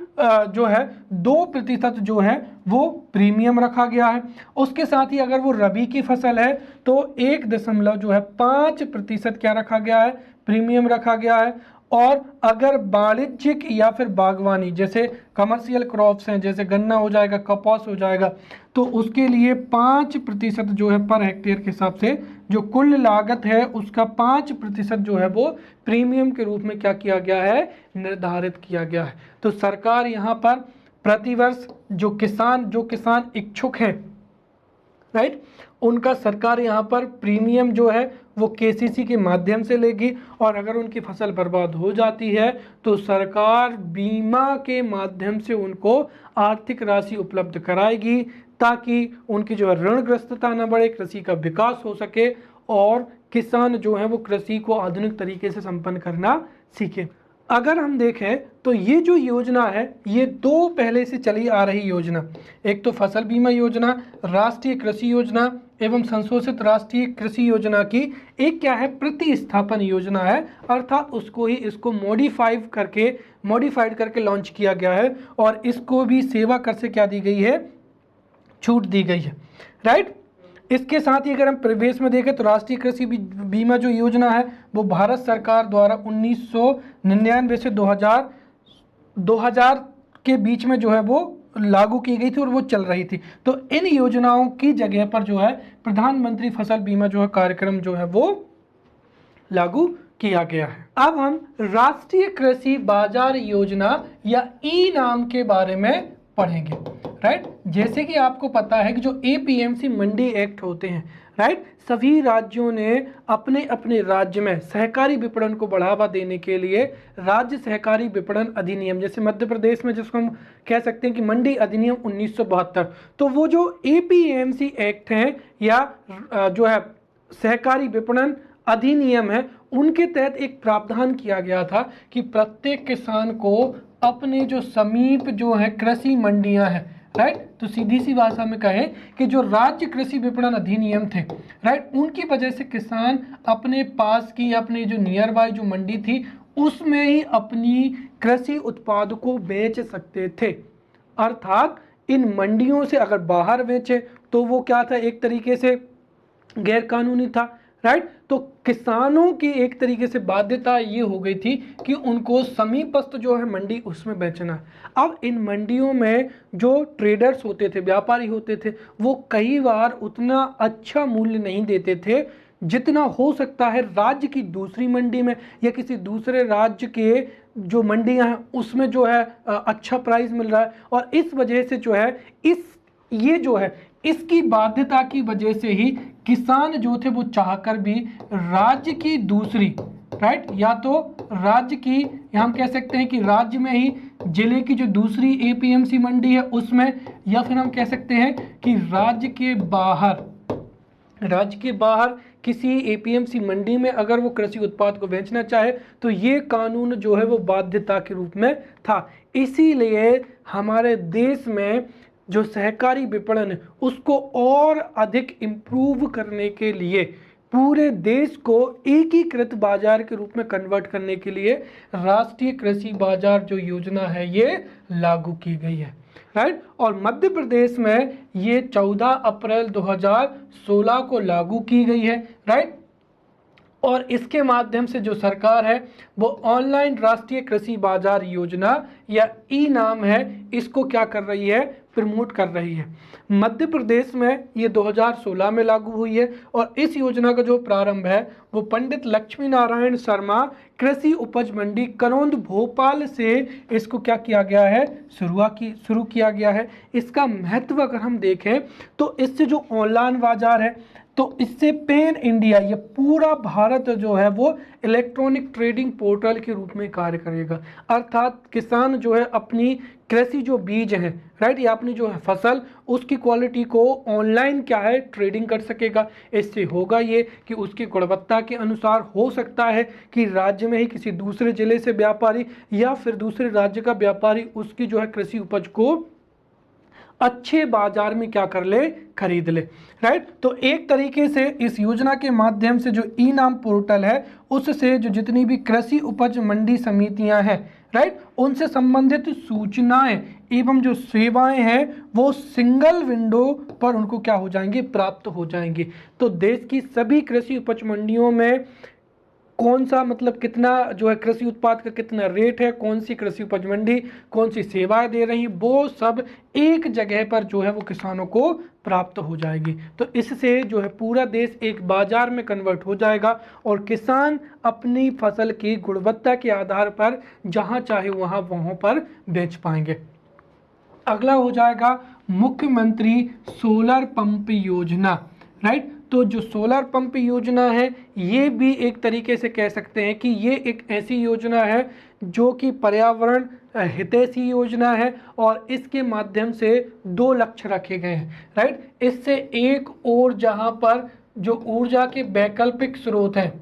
जो है 2% जो है वो प्रीमियम रखा गया है। उसके साथ ही अगर वो रबी की फसल है तो 1.5% क्या रखा गया है, प्रीमियम रखा गया है। और अगर वाणिज्यिक या फिर बागवानी जैसे कमर्शियल क्रॉप्स हैं, जैसे गन्ना हो जाएगा, कपास हो जाएगा, तो उसके लिए 5% जो है पर हेक्टेयर के हिसाब से जो कुल लागत है उसका 5% जो है वो प्रीमियम के रूप में क्या किया गया है, निर्धारित किया गया है। तो सरकार यहाँ पर प्रतिवर्ष जो किसान इच्छुक हैं, राइट, उनका सरकार यहाँ पर प्रीमियम जो है वो केसीसी के माध्यम से लेगी। और अगर उनकी फसल बर्बाद हो जाती है तो सरकार बीमा के माध्यम से उनको आर्थिक राशि उपलब्ध कराएगी, ताकि उनकी जो है ऋणग्रस्तता न बढ़े, कृषि का विकास हो सके और किसान जो है वो कृषि को आधुनिक तरीके से संपन्न करना सीखे। अगर हम देखें तो ये जो योजना है ये 2 पहले से चली आ रही योजना, एक तो फसल बीमा योजना, राष्ट्रीय कृषि योजना एवं संशोधित राष्ट्रीय कृषि योजना की एक क्या है, प्रतिस्थापन योजना है, अर्थात इसको मॉडिफाइड करके लॉन्च किया गया है। और इसको भी सेवा कर से क्या दी गई है, छूट दी गई है, राइट। इसके साथ ही अगर हम प्रवेश में देखें तो राष्ट्रीय कृषि बीमा जो योजना है वो भारत सरकार द्वारा 1999 से 2000 के बीच में जो है वो लागू की गई थी और वो चल रही थी। तो इन योजनाओं की जगह पर जो है प्रधानमंत्री फसल बीमा जो है कार्यक्रम जो है वो लागू किया गया है। अब हम राष्ट्रीय कृषि बाजार योजना या ई नाम के बारे में पढ़ेंगे, राइट। जैसे कि आपको पता है कि जो एपीएमसी मंडी एक्ट होते हैं, राइट, सभी राज्यों ने अपने अपने राज्य में सहकारी विपणन को बढ़ावा देने के लिए राज्य सहकारी विपणन अधिनियम, जैसे मध्य प्रदेश में जिसको हम कह सकते हैं कि मंडी अधिनियम 1972, तो वो जो एपीएमसी एक्ट हैं या जो है सहकारी विपणन अधिनियम है, उनके तहत एक प्रावधान किया गया था कि प्रत्येक किसान को अपने जो समीप जो है कृषि मंडियां हैं, राइट, तो सीधी सी भाषा में कहें कि जो राज्य कृषि विपणन अधिनियम थे, राइट, उनकी वजह से किसान अपने पास की अपने जो नियर बाय जो मंडी थी उसमें ही अपनी कृषि उत्पाद को बेच सकते थे। अर्थात इन मंडियों से अगर बाहर बेचे तो वो क्या था, एक तरीके से गैर कानूनी था, राइट। तो किसानों की एक तरीके से बाध्यता ये हो गई थी कि उनको समीपस्थ जो है मंडी उसमें बेचना है। अब इन मंडियों में जो ट्रेडर्स होते थे, व्यापारी होते थे, वो कई बार उतना अच्छा मूल्य नहीं देते थे जितना हो सकता है राज्य की दूसरी मंडी में या किसी दूसरे राज्य के जो मंडियां हैं उसमें जो है अच्छा प्राइस मिल रहा है। और इस वजह से जो है इसकी बाध्यता की वजह से ही किसान जो थे वो चाहकर भी राज्य की दूसरी, राइट, या तो राज्य की, या हम कह सकते हैं कि राज्य में ही जिले की जो दूसरी एपीएमसी मंडी है उसमें, या फिर हम कह सकते हैं कि राज्य के बाहर किसी एपीएमसी मंडी में अगर वो कृषि उत्पाद को बेचना चाहे तो ये कानून जो है वो बाध्यता के रूप में था। इसीलिए हमारे देश में जो सहकारी विपणन है उसको और अधिक इम्प्रूव करने के लिए, पूरे देश को एकीकृत बाजार के रूप में कन्वर्ट करने के लिए राष्ट्रीय कृषि बाजार जो योजना है ये लागू की गई है। राइट। और मध्य प्रदेश में ये 14 अप्रैल 2016 को लागू की गई है, राइट। और इसके माध्यम से जो सरकार है वो ऑनलाइन राष्ट्रीय कृषि बाजार योजना या ई नाम है, इसको क्या कर रही है, प्रमोट कर रही है। मध्य प्रदेश में ये 2016 में लागू हुई है और इस योजना का जो प्रारंभ है वो पंडित लक्ष्मी नारायण शर्मा कृषि उपज मंडी करौंद भोपाल से इसको क्या किया गया है, शुरू किया गया है। इसका महत्व अगर हम देखें तो इससे जो ऑनलाइन बाजार है तो इससे पैन इंडिया, ये पूरा भारत जो है वो इलेक्ट्रॉनिक ट्रेडिंग पोर्टल के रूप में कार्य करेगा। अर्थात किसान जो है अपनी कृषि जो बीज हैं, राइट, या अपनी जो है फसल, उसकी क्वालिटी को ऑनलाइन क्या है, ट्रेडिंग कर सकेगा। इससे होगा ये कि उसकी गुणवत्ता के अनुसार हो सकता है कि राज्य में ही किसी दूसरे जिले से व्यापारी या फिर दूसरे राज्य का व्यापारी उसकी जो है कृषि उपज को अच्छे बाजार में क्या कर ले, खरीद ले, राइट। तो एक तरीके से इस योजना के माध्यम से जो ई नाम पोर्टल है उससे जो जितनी भी कृषि उपज मंडी समितियां हैं, राइट, उनसे संबंधित सूचनाएं एवं जो सेवाएं हैं वो सिंगल विंडो पर उनको क्या हो जाएंगे, प्राप्त हो जाएंगे। तो देश की सभी कृषि उपज मंडियों में कौन सा मतलब कितना जो है कृषि उत्पाद का कितना रेट है, कौन सी कृषि उपज मंडी कौन सी सेवाएं दे रही, वो सब एक जगह पर जो है वो किसानों को प्राप्त हो जाएगी। तो इससे जो है पूरा देश एक बाजार में कन्वर्ट हो जाएगा और किसान अपनी फसल की गुणवत्ता के आधार पर जहां चाहे वहां पर बेच पाएंगे। अगला हो जाएगा मुख्यमंत्री सोलर पंप योजना, राइट। तो जो सोलर पंप योजना है ये भी एक तरीके से कह सकते हैं कि ये एक ऐसी योजना है जो कि पर्यावरण हितैषी योजना है और इसके माध्यम से 2 लक्ष्य रखे गए हैं, राइट। इससे एक और जहां पर जो ऊर्जा के वैकल्पिक स्रोत हैं,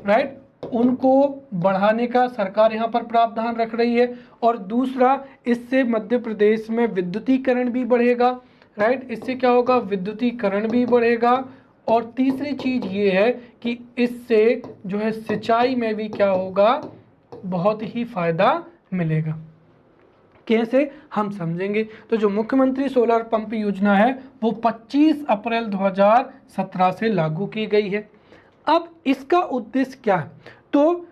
राइट, उनको बढ़ाने का सरकार यहाँ पर प्रावधान रख रही है और दूसरा इससे मध्य प्रदेश में विद्युतीकरण भी बढ़ेगा, राइट। इससे क्या होगा, विद्युतीकरण भी बढ़ेगा और तीसरी चीज ये है कि इससे जो है सिंचाई में भी क्या होगा, बहुत ही फायदा मिलेगा। कैसे, हम समझेंगे। तो जो मुख्यमंत्री सोलर पंप योजना है वो 25 अप्रैल 2017 से लागू की गई है। अब इसका उद्देश्य क्या है, तो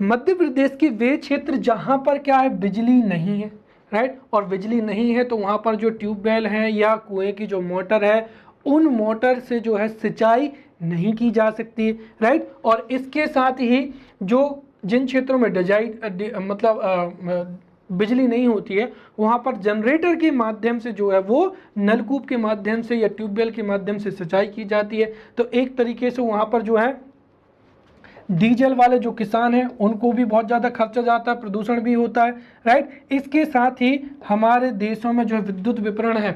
मध्य प्रदेश के वे क्षेत्र जहां पर क्या है, बिजली नहीं है, राइट, और बिजली नहीं है तो वहाँ पर जो ट्यूबवेल हैं या कुएं की जो मोटर है उन मोटर से जो है सिंचाई नहीं की जा सकती, राइट। और इसके साथ ही जो जिन क्षेत्रों में बिजली नहीं होती है वहाँ पर जनरेटर के माध्यम से जो है वो नलकूप के माध्यम से या ट्यूबवेल के माध्यम से सिंचाई की जाती है। तो एक तरीके से वहाँ पर जो है डीजल वाले जो किसान हैं उनको भी बहुत ज़्यादा खर्चा जाता है, प्रदूषण भी होता है, राइट। इसके साथ ही हमारे देशों में जो विद्युत वितरण है,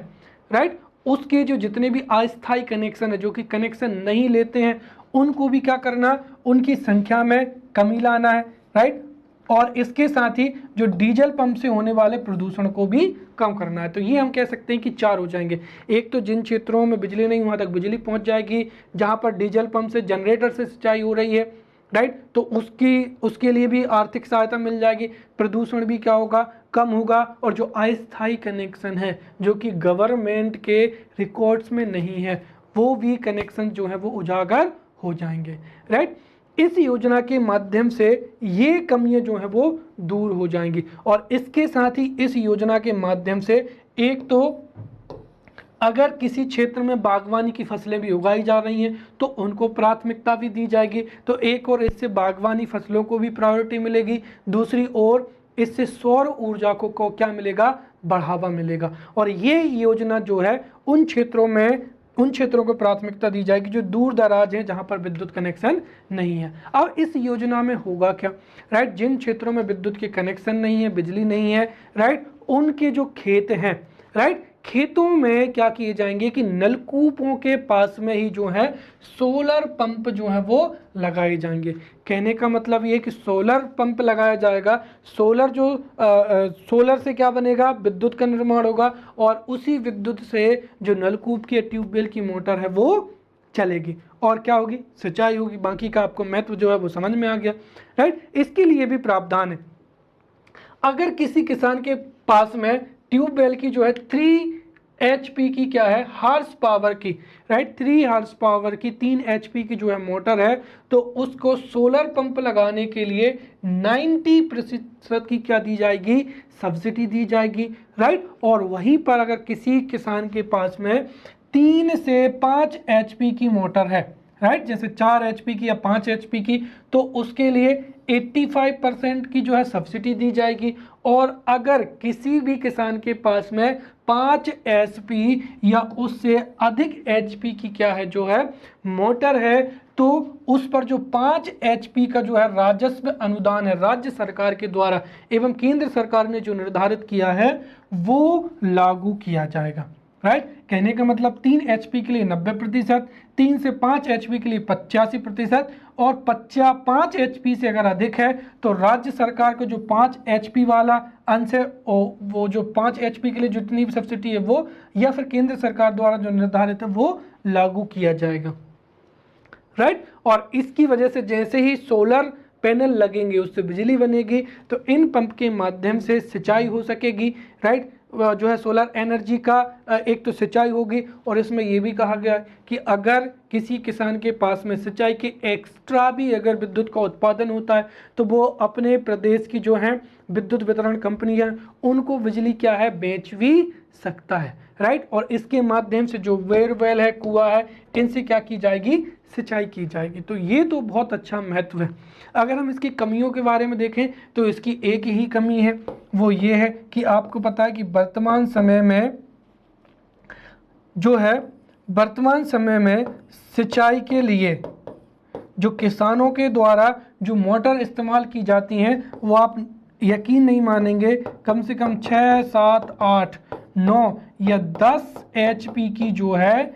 राइट, उसके जो जितने भी अस्थायी कनेक्शन है, जो कि कनेक्शन नहीं लेते हैं, उनको भी क्या करना, उनकी संख्या में कमी लाना है, राइट। और इसके साथ ही जो डीजल पंप से होने वाले प्रदूषण को भी कम करना है। तो ये हम कह सकते हैं कि 4 हो जाएंगे। एक तो जिन क्षेत्रों में बिजली नहीं वहाँ तक बिजली पहुँच जाएगी, जहाँ पर डीजल पंप से जनरेटर से सिंचाई हो रही है, राइट, तो उसके लिए भी आर्थिक सहायता मिल जाएगी, प्रदूषण भी क्या होगा, कम होगा। और जो अस्थायी कनेक्शन है जो कि गवर्नमेंट के रिकॉर्ड्स में नहीं है वो भी कनेक्शन जो है वो उजागर हो जाएंगे, राइट। इस योजना के माध्यम से ये कमियां जो है वो दूर हो जाएंगी और इसके साथ ही इस योजना के माध्यम से एक तो अगर किसी क्षेत्र में बागवानी की फसलें भी उगाई जा रही हैं तो उनको प्राथमिकता भी दी जाएगी। तो एक और इससे बागवानी फसलों को भी प्रायोरिटी मिलेगी, दूसरी ओर इससे सौर ऊर्जा को क्या मिलेगा, बढ़ावा मिलेगा। और ये योजना जो है उन क्षेत्रों को प्राथमिकता दी जाएगी जो दूर दराज हैं, जहां पर विद्युत कनेक्शन नहीं है। अब इस योजना में होगा क्या, राइट, जिन क्षेत्रों में विद्युत के कनेक्शन नहीं है, बिजली नहीं है, राइट, उनके जो खेत हैं, राइट, खेतों में क्या किए जाएंगे कि नलकूपों के पास में ही जो है सोलर पंप जो है वो लगाए जाएंगे। कहने का मतलब ये कि सोलर पंप लगाया जाएगा, सोलर से क्या बनेगा, विद्युत का निर्माण होगा और उसी विद्युत से जो नलकूप की ट्यूबवेल की मोटर है वो चलेगी और क्या होगी, सिंचाई होगी। बाकी का आपको महत्व जो है वो समझ में आ गया, राइट। इसके लिए भी प्रावधान है। अगर किसी किसान के पास में ट्यूबवेल की जो है 3 HP की क्या है हार्स पावर की, राइट, 3 हार्स पावर की 3 HP की जो है मोटर है, तो उसको सोलर पंप लगाने के लिए 90% की क्या दी जाएगी, सब्सिडी दी जाएगी, राइट। और वहीं पर अगर किसी किसान के पास में 3 से 5 HP की मोटर है, राइट, जैसे 4 HP की या 5 HP की, तो उसके लिए 85% की जो है सब्सिडी दी जाएगी। और अगर किसी भी किसान के पास में 5 HP या उससे अधिक HP की क्या है जो है मोटर है, तो उस पर जो 5 HP का जो है राजस्व अनुदान है राज्य सरकार के द्वारा एवं केंद्र सरकार ने जो निर्धारित किया है वो लागू किया जाएगा, राइट। कहने का मतलब 3 HP के लिए 90%, 3 से 5 HP के लिए 85%, और 5 HP से अगर अधिक है तो राज्य सरकार को जो 5 HP वाला अंश है वो जो 5 HP के लिए जितनी भी सब्सिडी है वो, या फिर केंद्र सरकार द्वारा जो निर्धारित है वो लागू किया जाएगा, राइट। और इसकी वजह से जैसे ही सोलर पैनल लगेंगे उससे बिजली बनेगी, तो इन पंप के माध्यम से सिंचाई हो सकेगी, राइट। जो है सोलर एनर्जी का एक तो सिंचाई होगी, और इसमें यह भी कहा गया है कि अगर किसी किसान के पास में सिंचाई के एक्स्ट्रा भी अगर विद्युत का उत्पादन होता है तो वो अपने प्रदेश की जो है विद्युत वितरण कंपनी है उनको बिजली क्या है बेच भी सकता है, राइट। और इसके माध्यम से जो वेल है, कुआं है, इनसे क्या की जाएगी, सिंचाई की जाएगी। तो ये तो बहुत अच्छा महत्व है। अगर हम इसकी कमियों के बारे में देखें तो इसकी एक ही कमी है, वो ये है कि आपको पता है कि वर्तमान समय में सिंचाई के लिए जो किसानों के द्वारा जो मोटर इस्तेमाल की जाती हैं वो आप यकीन नहीं मानेंगे, कम से कम 6, 7, 8, 9 या 10 HP की जो है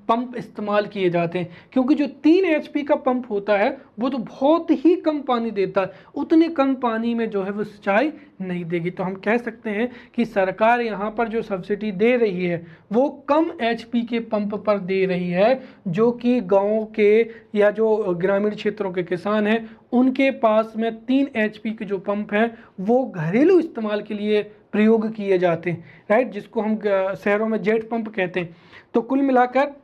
पंप इस्तेमाल किए जाते हैं, क्योंकि जो 3 HP का पंप होता है वो तो बहुत ही कम पानी देता है, उतने कम पानी में जो है वो सिंचाई नहीं देगी। तो हम कह सकते हैं कि सरकार यहाँ पर जो सब्सिडी दे रही है वो कम HP के पंप पर दे रही है, जो कि गाँव के या जो ग्रामीण क्षेत्रों के किसान हैं उनके पास में 3 HP के जो पंप हैं वो घरेलू इस्तेमाल के लिए प्रयोग किए जाते हैं, राइट, जिसको हम शहरों में जेट पंप कहते हैं। तो कुल मिलाकर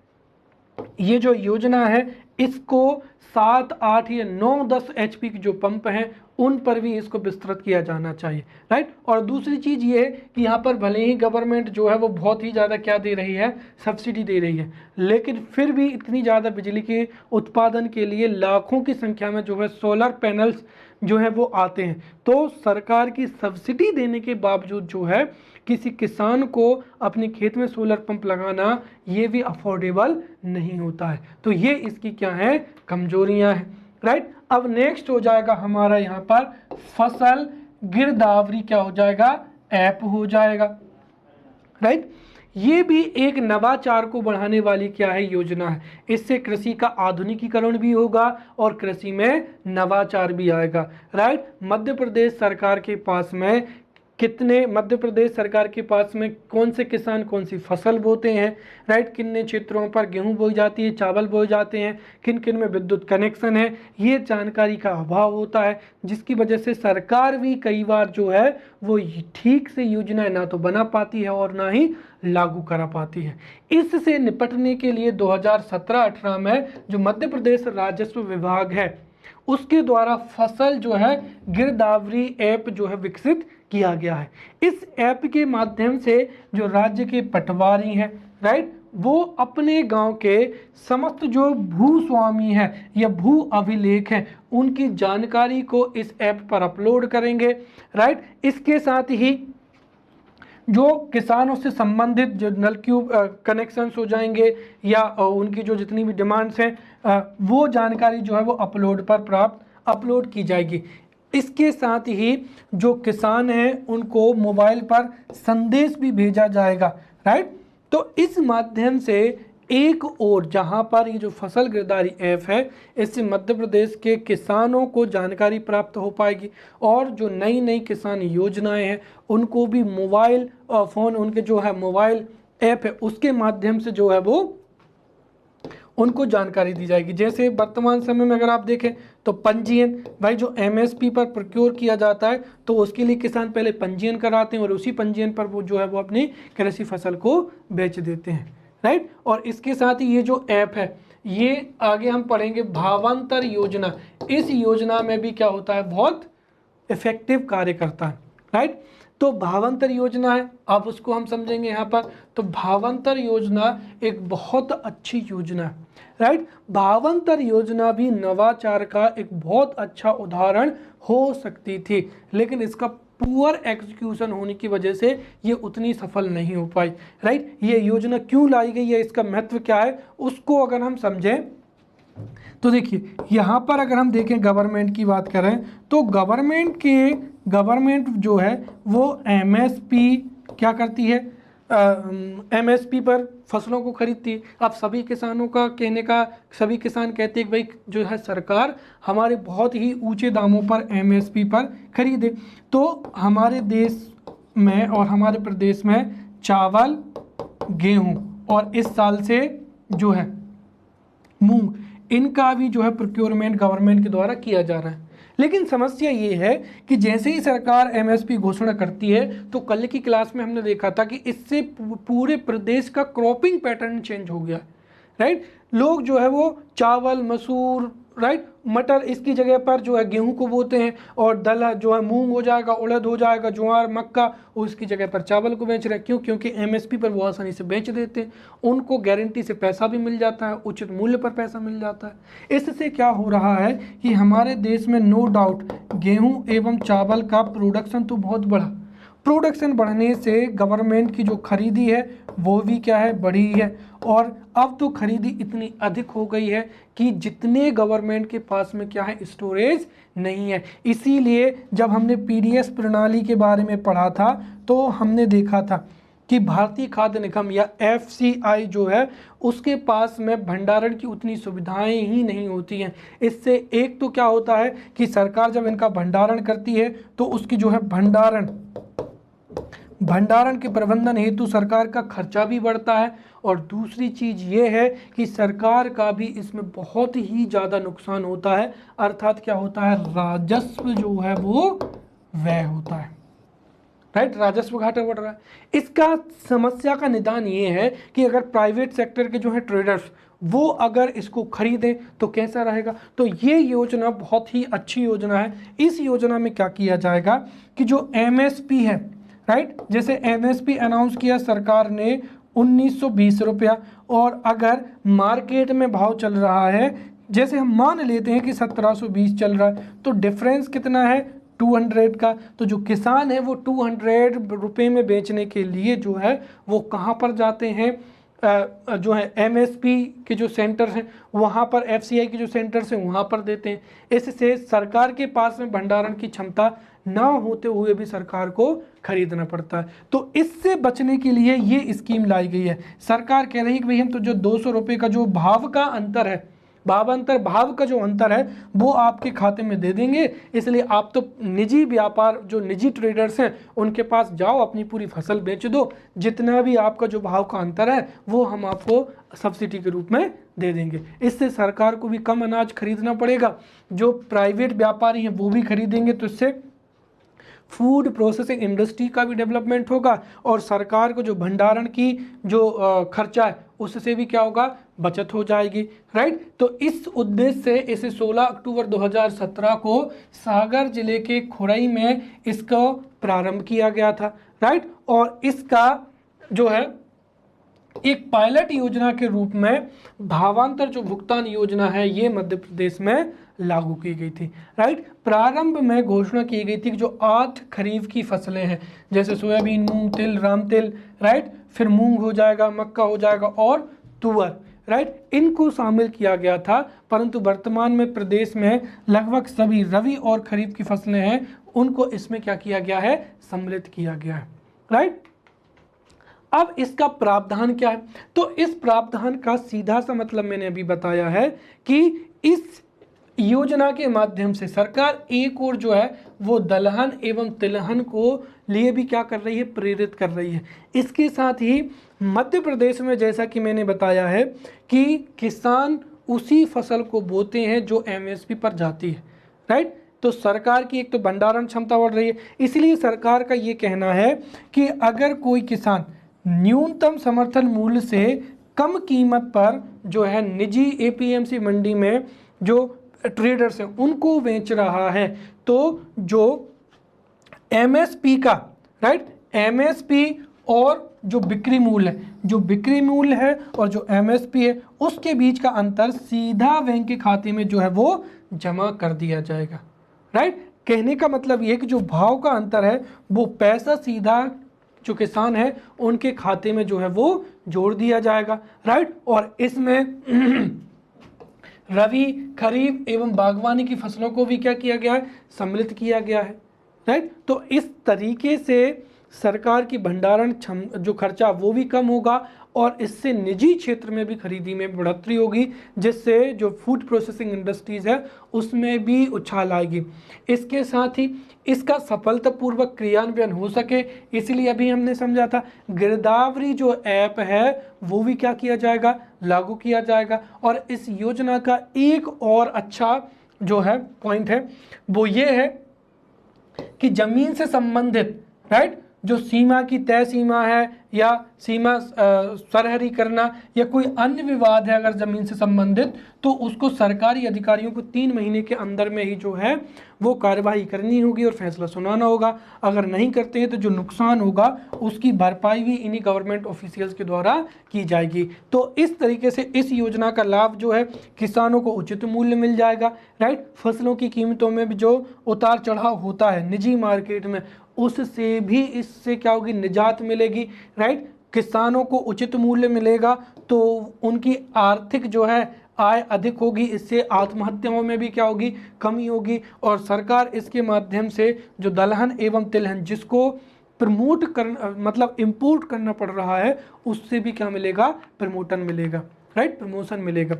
ये जो योजना है इसको 7, 8 या 9, 10 HP के जो पंप हैं उन पर भी इसको विस्तृत किया जाना चाहिए, राइट। और दूसरी चीज़ ये है कि यहाँ पर भले ही गवर्नमेंट जो है वो बहुत ही ज़्यादा क्या दे रही है, सब्सिडी दे रही है, लेकिन फिर भी इतनी ज़्यादा बिजली के उत्पादन के लिए लाखों की संख्या में जो है सोलर पैनल्स जो है वो आते हैं। तो सरकार की सब्सिडी देने के बावजूद जो है किसी किसान को अपने खेत में सोलर पंप लगाना ये भी अफोर्डेबल नहीं होता है। तो ये इसकी क्या है, कमजोरियां हैं, राइट। अब नेक्स्ट हो जाएगा हमारा यहाँ पर फसल गिरदावरी क्या हो जाएगा, ऐप हो जाएगा, राइट। ये भी एक नवाचार को बढ़ाने वाली क्या है, योजना है। इससे कृषि का आधुनिकीकरण भी होगा और कृषि में नवाचार भी आएगा, राइट। मध्य प्रदेश सरकार के पास में कौन से किसान कौन सी फसल बोते हैं, राइट, किन क्षेत्रों पर गेहूं बोई जाती है, चावल बोए जाते हैं, किन किन में विद्युत कनेक्शन है, ये जानकारी का अभाव होता है, जिसकी वजह से सरकार भी कई बार जो है वो ठीक से योजनाएं ना तो बना पाती है और ना ही लागू करा पाती है। इससे निपटने के लिए 2017-18 में जो मध्य प्रदेश राजस्व विभाग है उसके द्वारा फसल जो है गिरदावरी ऐप जो है विकसित किया गया है। इस ऐप के माध्यम से जो राज्य के पटवारी हैं, राइट, वो अपने गांव के समस्त जो भूस्वामी हैं या भू अभिलेख हैं उनकी जानकारी को इस ऐप पर अपलोड करेंगे, राइट। इसके साथ ही जो किसानों से संबंधित जो नलक्यूब कनेक्शंस हो जाएंगे या उनकी जो जितनी भी डिमांड्स हैं वो जानकारी जो है वो अपलोड की जाएगी। इसके साथ ही जो किसान हैं उनको मोबाइल पर संदेश भी भेजा जाएगा, राइट। तो इस माध्यम से एक और जहां पर ये जो फसल गिरदावरी ऐप है इससे मध्य प्रदेश के किसानों को जानकारी प्राप्त हो पाएगी और जो नई नई किसान योजनाएं हैं उनको भी मोबाइल फ़ोन उनके जो है मोबाइल ऐप है उसके माध्यम से जो है वो उनको जानकारी दी जाएगी। जैसे वर्तमान समय में अगर आप देखें तो पंजीयन, भाई जो एमएसपी पर प्रोक्योर किया जाता है तो उसके लिए किसान पहले पंजीयन कराते हैं और उसी पंजीयन पर वो जो है वो अपनी कृषि फसल को बेच देते हैं, राइट। और इसके साथ ही ये जो ऐप है, ये आगे हम पढ़ेंगे भावांतर योजना। इस योजना में भी क्या होता है, बहुत इफेक्टिव कार्य करता है, राइट। तो भावांतर योजना है, अब उसको हम समझेंगे यहाँ पर। तो भावांतर योजना एक बहुत अच्छी योजना है, राइट। भावांतर योजना भी नवाचार का एक बहुत अच्छा उदाहरण हो सकती थी, लेकिन इसका पुअर एग्जीक्यूशन होने की वजह से ये उतनी सफल नहीं हो पाई, राइट। ये योजना क्यों लाई गई है, इसका महत्व क्या है, उसको अगर हम समझें तो देखिए यहाँ पर अगर हम देखें गवर्नमेंट की बात करें तो गवर्नमेंट जो है वो एमएसपी क्या करती है, एमएसपी पर फसलों को खरीदती है। अब सभी किसानों का कहने का, सभी किसान कहते हैं कि भाई जो है सरकार हमारे बहुत ही ऊंचे दामों पर एमएसपी पर खरीदे। तो हमारे देश में और हमारे प्रदेश में चावल, गेहूं और इस साल से जो है मूंग, इनका भी जो है प्रोक्योरमेंट गवर्नमेंट के द्वारा किया जा रहा है। लेकिन समस्या ये है कि जैसे ही सरकार एमएसपी घोषणा करती है तो कल की क्लास में हमने देखा था कि इससे पूरे प्रदेश का क्रॉपिंग पैटर्न चेंज हो गया, राइट। लोग जो है वो चावल, मसूर, राइट, मटर, इसकी जगह पर जो है गेहूं को बोते हैं और दलहन जो है मूंग हो जाएगा, उड़द हो जाएगा, ज्वार, मक्का, उसकी जगह पर चावल को बेच रहे हैं। क्यों? क्योंकि एमएसपी पर वो आसानी से बेच देते हैं, उनको गारंटी से पैसा भी मिल जाता है, उचित मूल्य पर पैसा मिल जाता है। इससे क्या हो रहा है कि हमारे देश में नो डाउट गेहूँ एवं चावल का प्रोडक्शन तो बहुत बढ़ा, प्रोडक्शन बढ़ने से गवर्नमेंट की जो खरीदी है वो भी क्या है, बढ़ी है। और अब तो खरीदी इतनी अधिक हो गई है कि जितने गवर्नमेंट के पास में क्या है, स्टोरेज नहीं है। इसीलिए जब हमने पीडीएस प्रणाली के बारे में पढ़ा था तो हमने देखा था कि भारतीय खाद्य निगम या एफसीआई जो है उसके पास में भंडारण की उतनी सुविधाएं ही नहीं होती हैं। इससे एक तो क्या होता है कि सरकार जब इनका भंडारण करती है तो उसकी जो है भंडारण के प्रबंधन हेतु सरकार का खर्चा भी बढ़ता है। और दूसरी चीज़ ये है कि सरकार का भी इसमें बहुत ही ज़्यादा नुकसान होता है, अर्थात क्या होता है, राजस्व जो है वो व्यय होता है, राइट। राजस्व घाटा बढ़ रहा है। इसका समस्या का निदान ये है कि अगर प्राइवेट सेक्टर के जो है ट्रेडर्स वो अगर इसको खरीदें तो कैसा रहेगा। तो ये योजना बहुत ही अच्छी योजना है। इस योजना में क्या किया जाएगा कि जो एमएसपी है, राइट, जैसे एमएसपी अनाउंस किया सरकार ने 1920 रुपया, और अगर मार्केट में भाव चल रहा है, जैसे हम मान लेते हैं कि 1720 चल रहा है, तो डिफरेंस कितना है, 200 का। तो जो किसान है वो 200 रुपये में बेचने के लिए जो है वो कहाँ पर जाते हैं, जो है एमएसपी के जो सेंटर्स हैं वहाँ पर, एफसीआई के जो सेंटर्स हैं वहाँ पर देते हैं। इससे सरकार के पास में भंडारण की क्षमता ना होते हुए भी सरकार को खरीदना पड़ता है। तो इससे बचने के लिए ये स्कीम लाई गई है। सरकार कह रही है कि भाई हम तो जो 200 रुपये का जो भाव का अंतर है, भाव का जो अंतर है वो आपके खाते में दे देंगे। इसलिए आप तो निजी व्यापार, जो निजी ट्रेडर्स हैं उनके पास जाओ, अपनी पूरी फसल बेच दो, जितना भी आपका जो भाव का अंतर है वो हम आपको सब्सिडी के रूप में दे देंगे। इससे सरकार को भी कम अनाज खरीदना पड़ेगा, जो प्राइवेट व्यापारी हैं वो भी खरीदेंगे, तो इससे फूड प्रोसेसिंग इंडस्ट्री का भी डेवलपमेंट होगा और सरकार को जो भंडारण की जो खर्चा है उससे भी क्या होगा, बचत हो जाएगी, राइट। तो इस उद्देश्य से इसे 16 अक्टूबर 2017 को सागर जिले के खुरई में इसका प्रारंभ किया गया था, राइट। और इसका जो है एक पायलट योजना के रूप में भावांतर जो भुगतान योजना है ये मध्य प्रदेश में लागू की गई थी, राइट। प्रारंभ में घोषणा की गई थी कि जो 8 खरीफ की फसलें हैं, जैसे सोयाबीन, मूंग, तिल, राम तिल, राइट, फिर मूंग हो जाएगा, मक्का हो जाएगा और तुअर, राइट, इनको शामिल किया गया था। परंतु वर्तमान में प्रदेश में लगभग सभी रबी और खरीफ की फसलें हैं उनको इसमें क्या किया गया है, सम्मिलित किया गया है, राइट। अब इसका प्रावधान क्या है, तो इस प्रावधान का सीधा सा मतलब मैंने अभी बताया है कि इस योजना के माध्यम से सरकार एक और जो है वो दलहन एवं तिलहन को लिए भी क्या कर रही है, प्रेरित कर रही है। इसके साथ ही मध्य प्रदेश में जैसा कि मैंने बताया है कि किसान उसी फसल को बोते हैं जो एमएसपी पर जाती है, राइट। तो सरकार की एक तो भंडारण क्षमता बढ़ रही है, इसलिए सरकार का ये कहना है कि अगर कोई किसान न्यूनतम समर्थन मूल्य से कम कीमत पर जो है निजी एपीएमसी मंडी में जो ट्रेडर्स हैं उनको बेच रहा है, तो जो एमएसपी का, राइट, एमएसपी और जो बिक्री मूल्य है, जो बिक्री मूल्य है और जो एमएसपी है उसके बीच का अंतर सीधा बैंक के खाते में जो है वो जमा कर दिया जाएगा, राइट। कहने का मतलब ये कि जो भाव का अंतर है वो पैसा सीधा जो किसान है उनके खाते में जो है वो जोड़ दिया जाएगा, राइट। और इसमें रबी, खरीफ एवं बागवानी की फसलों को भी क्या किया गया है, सम्मिलित किया गया है, राइट। तो इस तरीके से सरकार की भंडारण जो खर्चा वो भी कम होगा और इससे निजी क्षेत्र में भी खरीदी में बढ़ोतरी होगी, जिससे जो फूड प्रोसेसिंग इंडस्ट्रीज़ है उसमें भी उछाल आएगी। इसके साथ ही इसका सफलतापूर्वक क्रियान्वयन हो सके इसलिए अभी हमने समझा था गिरदावरी जो ऐप है वो भी क्या किया जाएगा, लागू किया जाएगा। और इस योजना का एक और अच्छा जो है पॉइंट है वो ये है कि जमीन से संबंधित, राइट, जो सीमा की तय सीमा है या सीमा सरहरी करना या कोई अन्य विवाद है अगर ज़मीन से संबंधित, तो उसको सरकारी अधिकारियों को 3 महीने के अंदर में ही जो है वो कार्रवाई करनी होगी और फैसला सुनाना होगा। अगर नहीं करते हैं तो जो नुकसान होगा उसकी भरपाई भी इन्हीं गवर्नमेंट ऑफिशियल्स के द्वारा की जाएगी। तो इस तरीके से इस योजना का लाभ जो है किसानों को उचित मूल्य मिल जाएगा, राइट। फसलों की कीमतों में भी जो उतार चढ़ाव होता है निजी मार्केट में उससे भी इससे क्या होगी, निजात मिलेगी, राइट। किसानों को उचित मूल्य मिलेगा तो उनकी आर्थिक जो है आय अधिक होगी, इससे आत्महत्याओं में भी क्या होगी, कमी होगी। और सरकार इसके माध्यम से जो दलहन एवं तिलहन जिसको प्रमोट कर मतलब इंपोर्ट करना पड़ रहा है उससे भी क्या मिलेगा, प्रमोशन मिलेगा, राइट, प्रमोशन मिलेगा।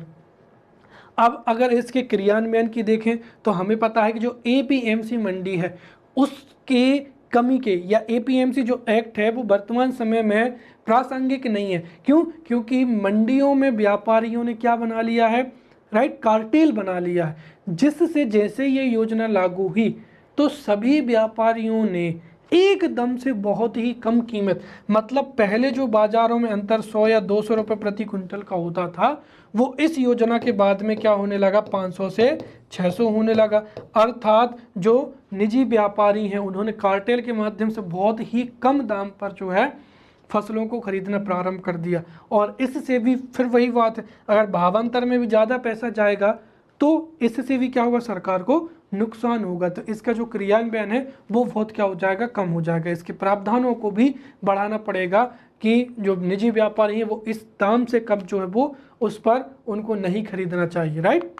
अब अगर इसके क्रियान्वयन की देखें तो हमें पता है कि जो एपीएमसी मंडी है उसके कमी के या एपीएमसी जो एक्ट है वो वर्तमान समय में प्रासंगिक नहीं है। क्यों? क्योंकि मंडियों में व्यापारियों ने क्या बना लिया है, राइट, कार्टेल बना लिया है, जिससे जैसे ये योजना लागू हुई तो सभी व्यापारियों ने एकदम से बहुत ही कम कीमत, मतलब पहले जो बाजारों में अंतर 100 या 200 रुपये प्रति क्विंटल का होता था वो इस योजना के बाद में क्या होने लगा, 500 से 600 होने लगा। अर्थात जो निजी व्यापारी हैं उन्होंने कार्टेल के माध्यम से बहुत ही कम दाम पर जो है फसलों को खरीदना प्रारंभ कर दिया। और इससे भी फिर वही बात है, अगर भावांतर में भी ज़्यादा पैसा जाएगा तो इससे भी क्या होगा, सरकार को नुकसान होगा। तो इसका जो क्रियान्वयन है वो बहुत क्या हो जाएगा, कम हो जाएगा। इसके प्रावधानों को भी बढ़ाना पड़ेगा कि जो निजी व्यापारी हैं वो इस दाम से कम जो है वो उस पर उनको नहीं खरीदना चाहिए, राइट।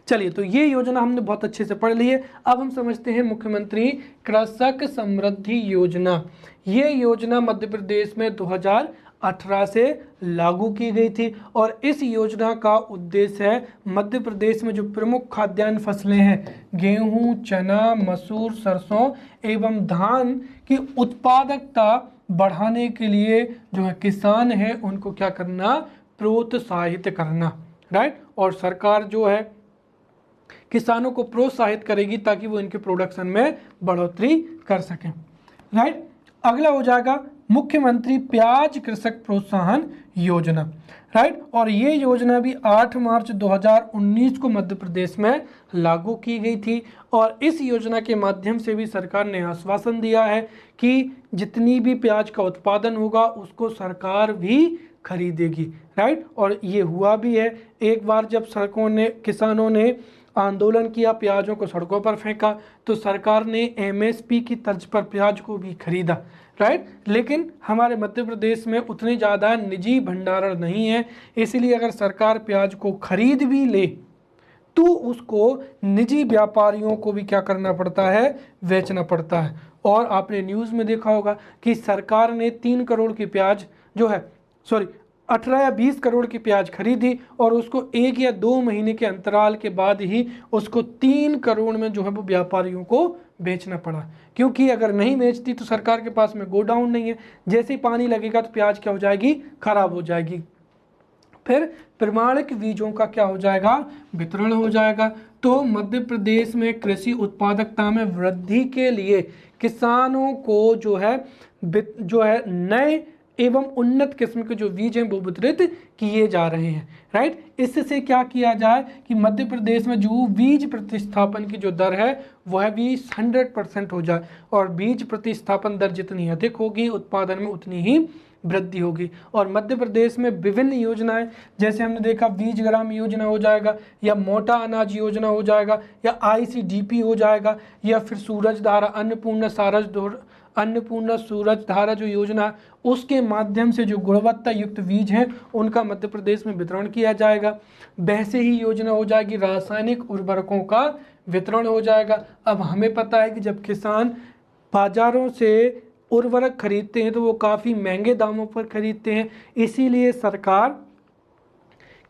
चलिए, तो ये योजना हमने बहुत अच्छे से पढ़ ली है। अब हम समझते हैं मुख्यमंत्री कृषक समृद्धि योजना। ये योजना मध्य प्रदेश में 2018 से लागू की गई थी और इस योजना का उद्देश्य है मध्य प्रदेश में जो प्रमुख खाद्यान्न फसलें हैं गेहूं, चना, मसूर, सरसों एवं धान की उत्पादकता बढ़ाने के लिए जो है किसान है उनको क्या करना, प्रोत्साहित करना, राइट। और सरकार जो है किसानों को प्रोत्साहित करेगी ताकि वो इनके प्रोडक्शन में बढ़ोतरी कर सकें, राइट। अगला हो जाएगा मुख्यमंत्री प्याज कृषक प्रोत्साहन योजना, राइट। और ये योजना भी 8 मार्च 2019 को मध्य प्रदेश में लागू की गई थी और इस योजना के माध्यम से भी सरकार ने आश्वासन दिया है कि जितनी भी प्याज का उत्पादन होगा उसको सरकार भी खरीदेगी, राइट। और ये हुआ भी है। एक बार जब किसानों ने आंदोलन किया, प्याजों को सड़कों पर फेंका, तो सरकार ने एमएसपी की तर्ज पर प्याज को भी खरीदा, राइट। लेकिन हमारे मध्य प्रदेश में उतनी ज़्यादा निजी भंडारण नहीं है, इसलिए अगर सरकार प्याज को खरीद भी ले तो उसको निजी व्यापारियों को भी क्या करना पड़ता है, बेचना पड़ता है। और आपने न्यूज़ में देखा होगा कि सरकार ने 3 करोड़ की प्याज जो है 18 या 20 करोड़ की प्याज खरीदी और उसको 1 या 2 महीने के अंतराल के बाद ही उसको 3 करोड़ में जो है वो व्यापारियों को बेचना पड़ा, क्योंकि अगर नहीं बेचती तो सरकार के पास में गोडाउन नहीं है, जैसे ही पानी लगेगा तो प्याज क्या हो जाएगी, खराब हो जाएगी। फिर प्रमाणिक बीजों का क्या हो जाएगा, वितरण हो जाएगा। तो मध्य प्रदेश में कृषि उत्पादकता में वृद्धि के लिए किसानों को जो है नए एवं उन्नत किस्म के जो बीज हैं वो वितरित किए जा रहे हैं, राइट। इससे क्या किया जाए कि मध्य प्रदेश में जो बीज प्रतिस्थापन की जो दर है वह भी 100% हो जाए, और बीज प्रतिस्थापन दर जितनी अधिक होगी उत्पादन में उतनी ही वृद्धि होगी। और मध्य प्रदेश में विभिन्न योजनाएं, जैसे हमने देखा बीज ग्राम योजना हो जाएगा, या मोटा अनाज योजना हो जाएगा, या ICDP हो जाएगा, या फिर सूरज धारा अन्नपूर्णा सूरज धारा जो योजना है उसके माध्यम से जो गुणवत्ता युक्त बीज हैं उनका मध्य प्रदेश में वितरण किया जाएगा। वैसे ही योजना हो जाएगी रासायनिक उर्वरकों का वितरण हो जाएगा। अब हमें पता है कि जब किसान बाजारों से उर्वरक खरीदते हैं तो वो काफ़ी महंगे दामों पर खरीदते हैं, इसीलिए सरकार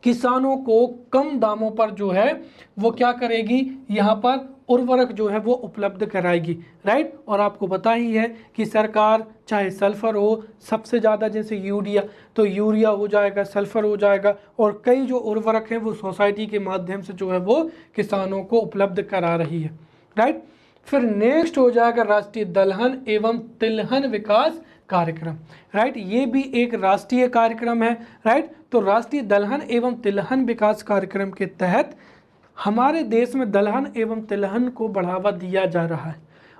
किसानों को कम दामों पर जो है वो क्या करेगी, यहाँ पर उर्वरक जो है वो उपलब्ध कराएगी, राइट। और आपको पता ही है कि सरकार चाहे सल्फर हो, सबसे ज़्यादा जैसे यूरिया, तो यूरिया हो जाएगा, सल्फर हो जाएगा, और कई जो उर्वरक हैं वो सोसाइटी के माध्यम से जो है वो किसानों को उपलब्ध करा रही है, राइट। फिर नेक्स्ट हो जाएगा राष्ट्रीय दलहन एवं तिलहन विकास कार्यक्रम, राइट। ये भी एक राष्ट्रीय कार्यक्रम है, राइट। तो राष्ट्रीय दलहन एवं तिलहन विकास कार्यक्रम के तहत हमारे देश में दलहन एवं तिलहन को बढ़ावा दिया जा रहा है।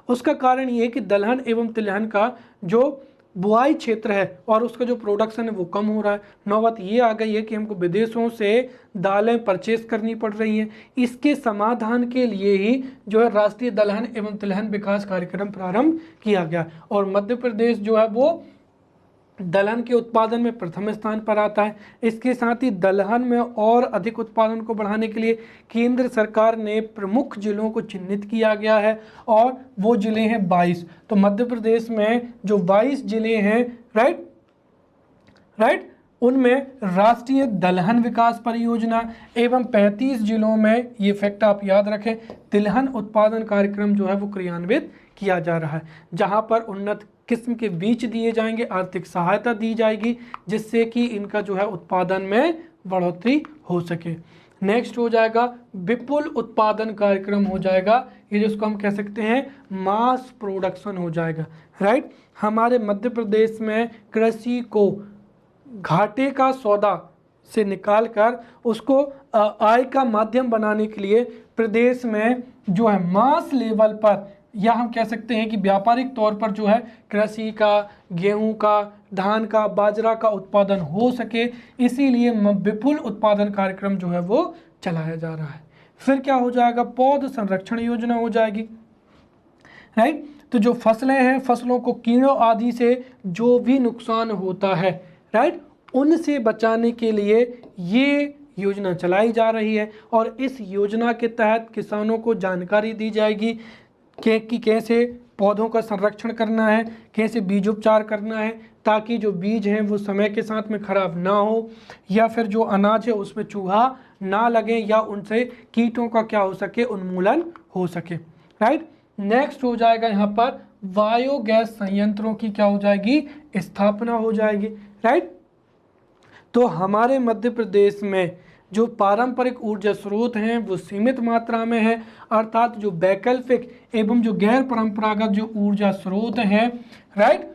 उसका कारण ये है कि दलहन एवं तिलहन का जो बुआई क्षेत्र है और उसका जो प्रोडक्शन है वो कम हो रहा है। नौबत ये आ गई है कि हमको विदेशों से दालें परचेस करनी पड़ रही हैं। इसके समाधान के लिए ही जो है राष्ट्रीय दलहन एवं तिलहन विकास कार्यक्रम प्रारंभ किया गया, और मध्य प्रदेश जो है वो दलहन के उत्पादन में प्रथम स्थान पर आता है। इसके साथ ही दलहन में और अधिक उत्पादन को बढ़ाने के लिए केंद्र सरकार ने प्रमुख जिलों को चिन्हित किया गया है, और वो जिले हैं 22। तो मध्य प्रदेश में जो 22 जिले हैं, राइट, उनमें राष्ट्रीय दलहन विकास परियोजना एवं 35 जिलों में, ये फैक्ट आप याद रखें, तिलहन उत्पादन कार्यक्रम जो है वो क्रियान्वित किया जा रहा है, जहां पर उन्नत किस्म के बीज दिए जाएंगे, आर्थिक सहायता दी जाएगी, जिससे कि इनका जो है उत्पादन में बढ़ोतरी हो सके। नेक्स्ट हो जाएगा विपुल उत्पादन कार्यक्रम हो जाएगा, ये जिसको हम कह सकते हैं मास प्रोडक्शन हो जाएगा, राइट। हमारे मध्य प्रदेश में कृषि को घाटे का सौदा से निकालकर उसको आय का माध्यम बनाने के लिए प्रदेश में जो है मास लेवल पर, या हम कह सकते हैं कि व्यापारिक तौर पर जो है कृषि का, गेहूं का, धान का, बाजरा का उत्पादन हो सके, इसीलिए विपुल उत्पादन कार्यक्रम जो है वो चलाया जा रहा है। फिर क्या हो जाएगा, पौध संरक्षण योजना हो जाएगी, राइट। तो जो फसलें हैं, फसलों को कीड़ों आदि से जो भी नुकसान होता है, राइट, उनसे बचाने के लिए ये योजना चलाई जा रही है, और इस योजना के तहत किसानों को जानकारी दी जाएगी कि कैसे पौधों का संरक्षण करना है, कैसे बीजोपचार करना है, ताकि जो बीज हैं वो समय के साथ में खराब ना हो, या फिर जो अनाज है उसमें चूहा ना लगे, या उनसे कीटों का क्या हो सके, उन्मूलन हो सके, राइट। नेक्स्ट हो जाएगा यहाँ पर बायोगैस संयंत्रों की क्या हो जाएगी, स्थापना हो जाएगी, राइट। तो हमारे मध्य प्रदेश में जो पारंपरिक ऊर्जा स्रोत हैं वो सीमित मात्रा में है, अर्थात जो वैकल्पिक एवं जो गैर परंपरागत जो ऊर्जा स्रोत हैं, राइट,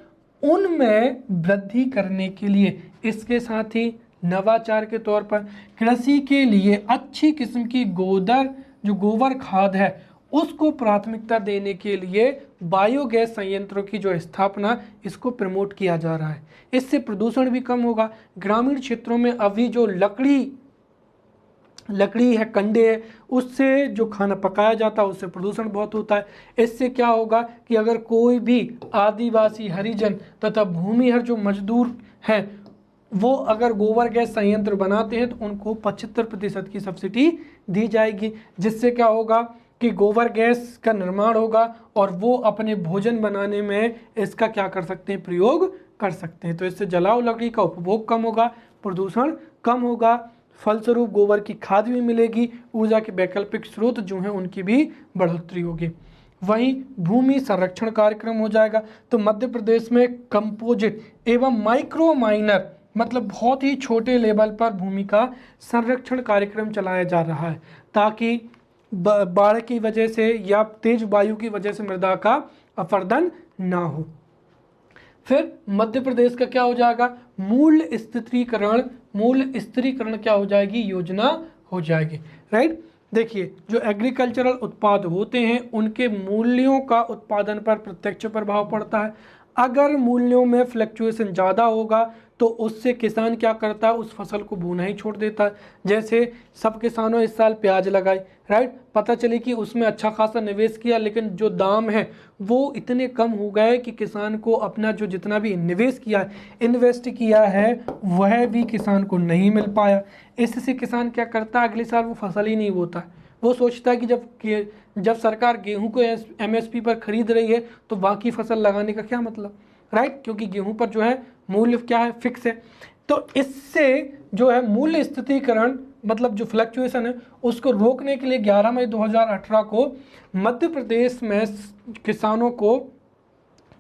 उनमें वृद्धि करने के लिए, इसके साथ ही नवाचार के तौर पर कृषि के लिए अच्छी किस्म की गोबर खाद है उसको प्राथमिकता देने के लिए बायोगैस संयंत्रों की जो स्थापना, इसको प्रमोट किया जा रहा है। इससे प्रदूषण भी कम होगा। ग्रामीण क्षेत्रों में अभी जो लकड़ी है, कंडे है, उससे जो खाना पकाया जाता है उससे प्रदूषण बहुत होता है। इससे क्या होगा कि अगर कोई भी आदिवासी, हरिजन तथा भूमिहर जो मजदूर हैं वो अगर गोबर गैस संयंत्र बनाते हैं तो उनको 75% की सब्सिडी दी जाएगी, जिससे क्या होगा कि गोबर गैस का निर्माण होगा और वो अपने भोजन बनाने में इसका क्या कर सकते हैं, प्रयोग कर सकते हैं। तो इससे जलाऊ लकड़ी का उपभोग कम होगा, प्रदूषण कम होगा, फलस्वरूप गोबर की खाद भी मिलेगी, ऊर्जा के वैकल्पिक स्रोत जो हैं उनकी भी बढ़ोतरी होगी। वहीं भूमि संरक्षण कार्यक्रम हो जाएगा। तो मध्य प्रदेश में कंपोजिट एवं माइक्रो माइनर मतलब बहुत ही छोटे लेवल पर भूमि का संरक्षण कार्यक्रम चलाया जा रहा है, ताकि बाढ़ की वजह से या तेज वायु की वजह से मृदा का अपरदन ना हो। फिर मध्य प्रदेश का क्या हो जाएगा, मूल्य स्थिरीकरण क्या हो जाएगी, योजना हो जाएगी, राइट। देखिए, जो एग्रीकल्चरल उत्पाद होते हैं उनके मूल्यों का उत्पादन पर प्रत्यक्ष प्रभाव पड़ता है। अगर मूल्यों में फ्लक्चुएशन ज़्यादा होगा तो उससे किसान क्या करता है, उस फसल को बोना ही छोड़ देता है। जैसे सब किसानों इस साल प्याज लगाई, राइट, पता चले कि उसमें अच्छा खासा निवेश किया, लेकिन जो दाम है वो इतने कम हो गए कि किसान को अपना जो जितना भी निवेश किया है, इन्वेस्ट किया है, वह भी किसान को नहीं मिल पाया। इससे किसान क्या करता है, अगले साल वो फसल ही नहीं बोता है। वो सोचता है कि जब सरकार गेहूं को MSP पर खरीद रही है तो बाकी फसल लगाने का क्या मतलब, राइट, क्योंकि गेहूं पर जो है मूल्य क्या है, फिक्स है। तो इससे जो है मूल्य स्थिरीकरण मतलब जो फ्लक्चुएशन है उसको रोकने के लिए 11 मई 2018 को मध्य प्रदेश में किसानों को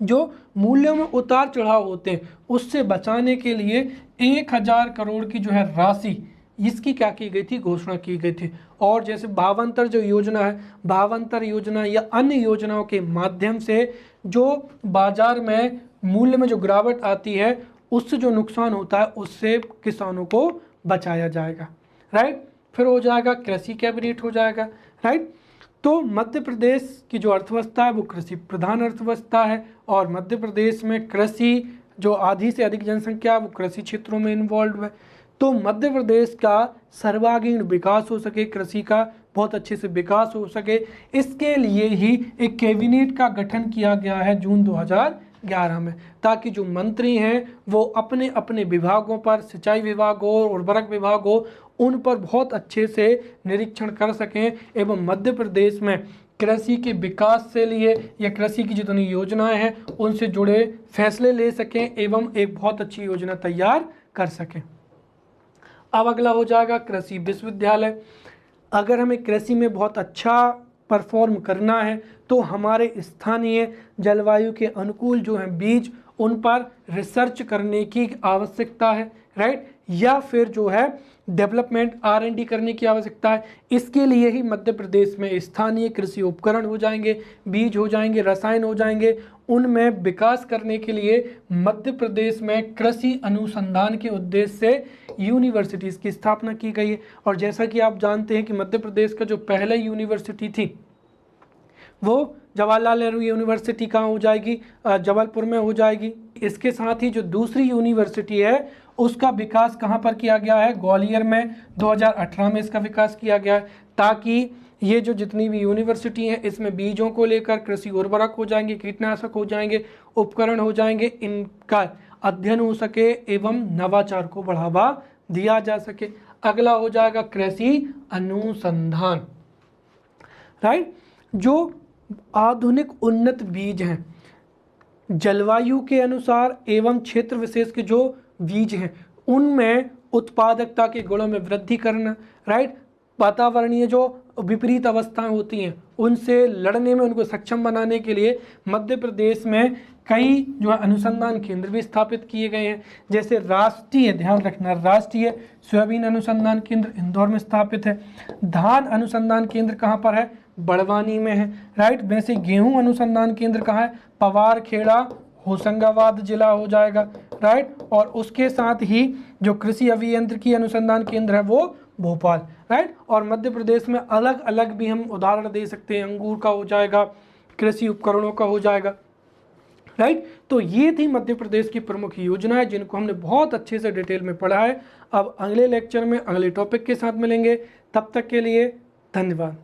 जो मूल्यों में उतार चढ़ाव होते हैं उससे बचाने के लिए 1000 करोड़ की जो है राशि इसकी क्या की गई थी, घोषणा की गई थी। और जैसे भावांतर जो योजना है, भावांतर योजना या अन्य योजनाओं के माध्यम से जो बाजार में मूल्य में जो गिरावट आती है उससे जो नुकसान होता है उससे किसानों को बचाया जाएगा, राइट। फिर हो जाएगा कृषि कैबिनेट हो जाएगा, राइट। तो मध्य प्रदेश की जो अर्थव्यवस्था है वो कृषि प्रधान अर्थव्यवस्था है और मध्य प्रदेश में कृषि जो आधी से अधिक जनसंख्या है वो कृषि क्षेत्रों में इन्वॉल्व है। तो मध्य प्रदेश का सर्वांगीण विकास हो सके, कृषि का बहुत अच्छे से विकास हो सके, इसके लिए ही एक कैबिनेट का गठन किया गया है जून 2011 में, ताकि जो मंत्री हैं वो अपने अपने विभागों पर, सिंचाई विभाग हो, उर्वरक विभाग हो, उन पर बहुत अच्छे से निरीक्षण कर सकें एवं मध्य प्रदेश में कृषि के विकास से लिए या कृषि की जितनी योजनाएं हैं उनसे जुड़े फैसले ले सकें एवं एक बहुत अच्छी योजना तैयार कर सकें। अब अगला हो जाएगा कृषि विश्वविद्यालय। अगर हमें कृषि में बहुत अच्छा परफॉर्म करना है तो हमारे स्थानीय जलवायु के अनुकूल जो हैं बीज उन पर रिसर्च करने की आवश्यकता है, राइट, या फिर जो है डेवलपमेंट R&D करने की आवश्यकता है। इसके लिए ही मध्य प्रदेश में स्थानीय कृषि उपकरण हो जाएंगे, बीज हो जाएंगे, रसायन हो जाएंगे। उनमें विकास करने के लिए मध्य प्रदेश में कृषि अनुसंधान के उद्देश्य से यूनिवर्सिटीज़ की स्थापना की गई है। और जैसा कि आप जानते हैं कि मध्य प्रदेश का जो पहला यूनिवर्सिटी थी वो जवाहरलाल नेहरू यूनिवर्सिटी कहाँ हो जाएगी, जबलपुर में हो जाएगी। इसके साथ ही जो दूसरी यूनिवर्सिटी है उसका विकास कहाँ पर किया गया है, ग्वालियर में 2018 में इसका विकास किया गया है, ताकि ये जो जितनी भी यूनिवर्सिटी हैं इसमें बीजों को लेकर कृषि उर्वरक हो जाएंगे, कीटनाशक हो जाएंगे, उपकरण हो जाएंगे, इनका अध्ययन हो सके एवं नवाचार को बढ़ावा दिया जा सके। अगला हो जाएगा कृषि अनुसंधान, राइट। जो आधुनिक उन्नत बीज हैं, जलवायु के अनुसार एवं क्षेत्र विशेष के जो बीज हैं उनमें उत्पादकता के गुणों में वृद्धि करना, राइट, वातावरणीय जो विपरीत अवस्थाएं होती हैं उनसे लड़ने में उनको सक्षम बनाने के लिए मध्य प्रदेश में कई जो अनुसंधान केंद्र भी स्थापित किए गए हैं। जैसे राष्ट्रीय, ध्यान रखना, राष्ट्रीय सोयाबीन अनुसंधान केंद्र इंदौर में स्थापित है। धान अनुसंधान केंद्र कहाँ पर है, बड़वानी में है, राइट। वैसे गेहूं अनुसंधान केंद्र कहाँ है, पवार खेड़ा होशंगाबाद जिला हो जाएगा, राइट। और उसके साथ ही जो कृषि अभियांत्रिकी अनुसंधान केंद्र है वो भोपाल, राइट। और मध्य प्रदेश में अलग अलग भी हम उदाहरण दे सकते हैं, अंगूर का हो जाएगा, कृषि उपकरणों का हो जाएगा, राइट। तो ये थी मध्य प्रदेश की प्रमुख योजनाएं जिनको हमने बहुत अच्छे से डिटेल में पढ़ा है। अब अगले लेक्चर में अगले टॉपिक के साथ मिलेंगे, तब तक के लिए धन्यवाद।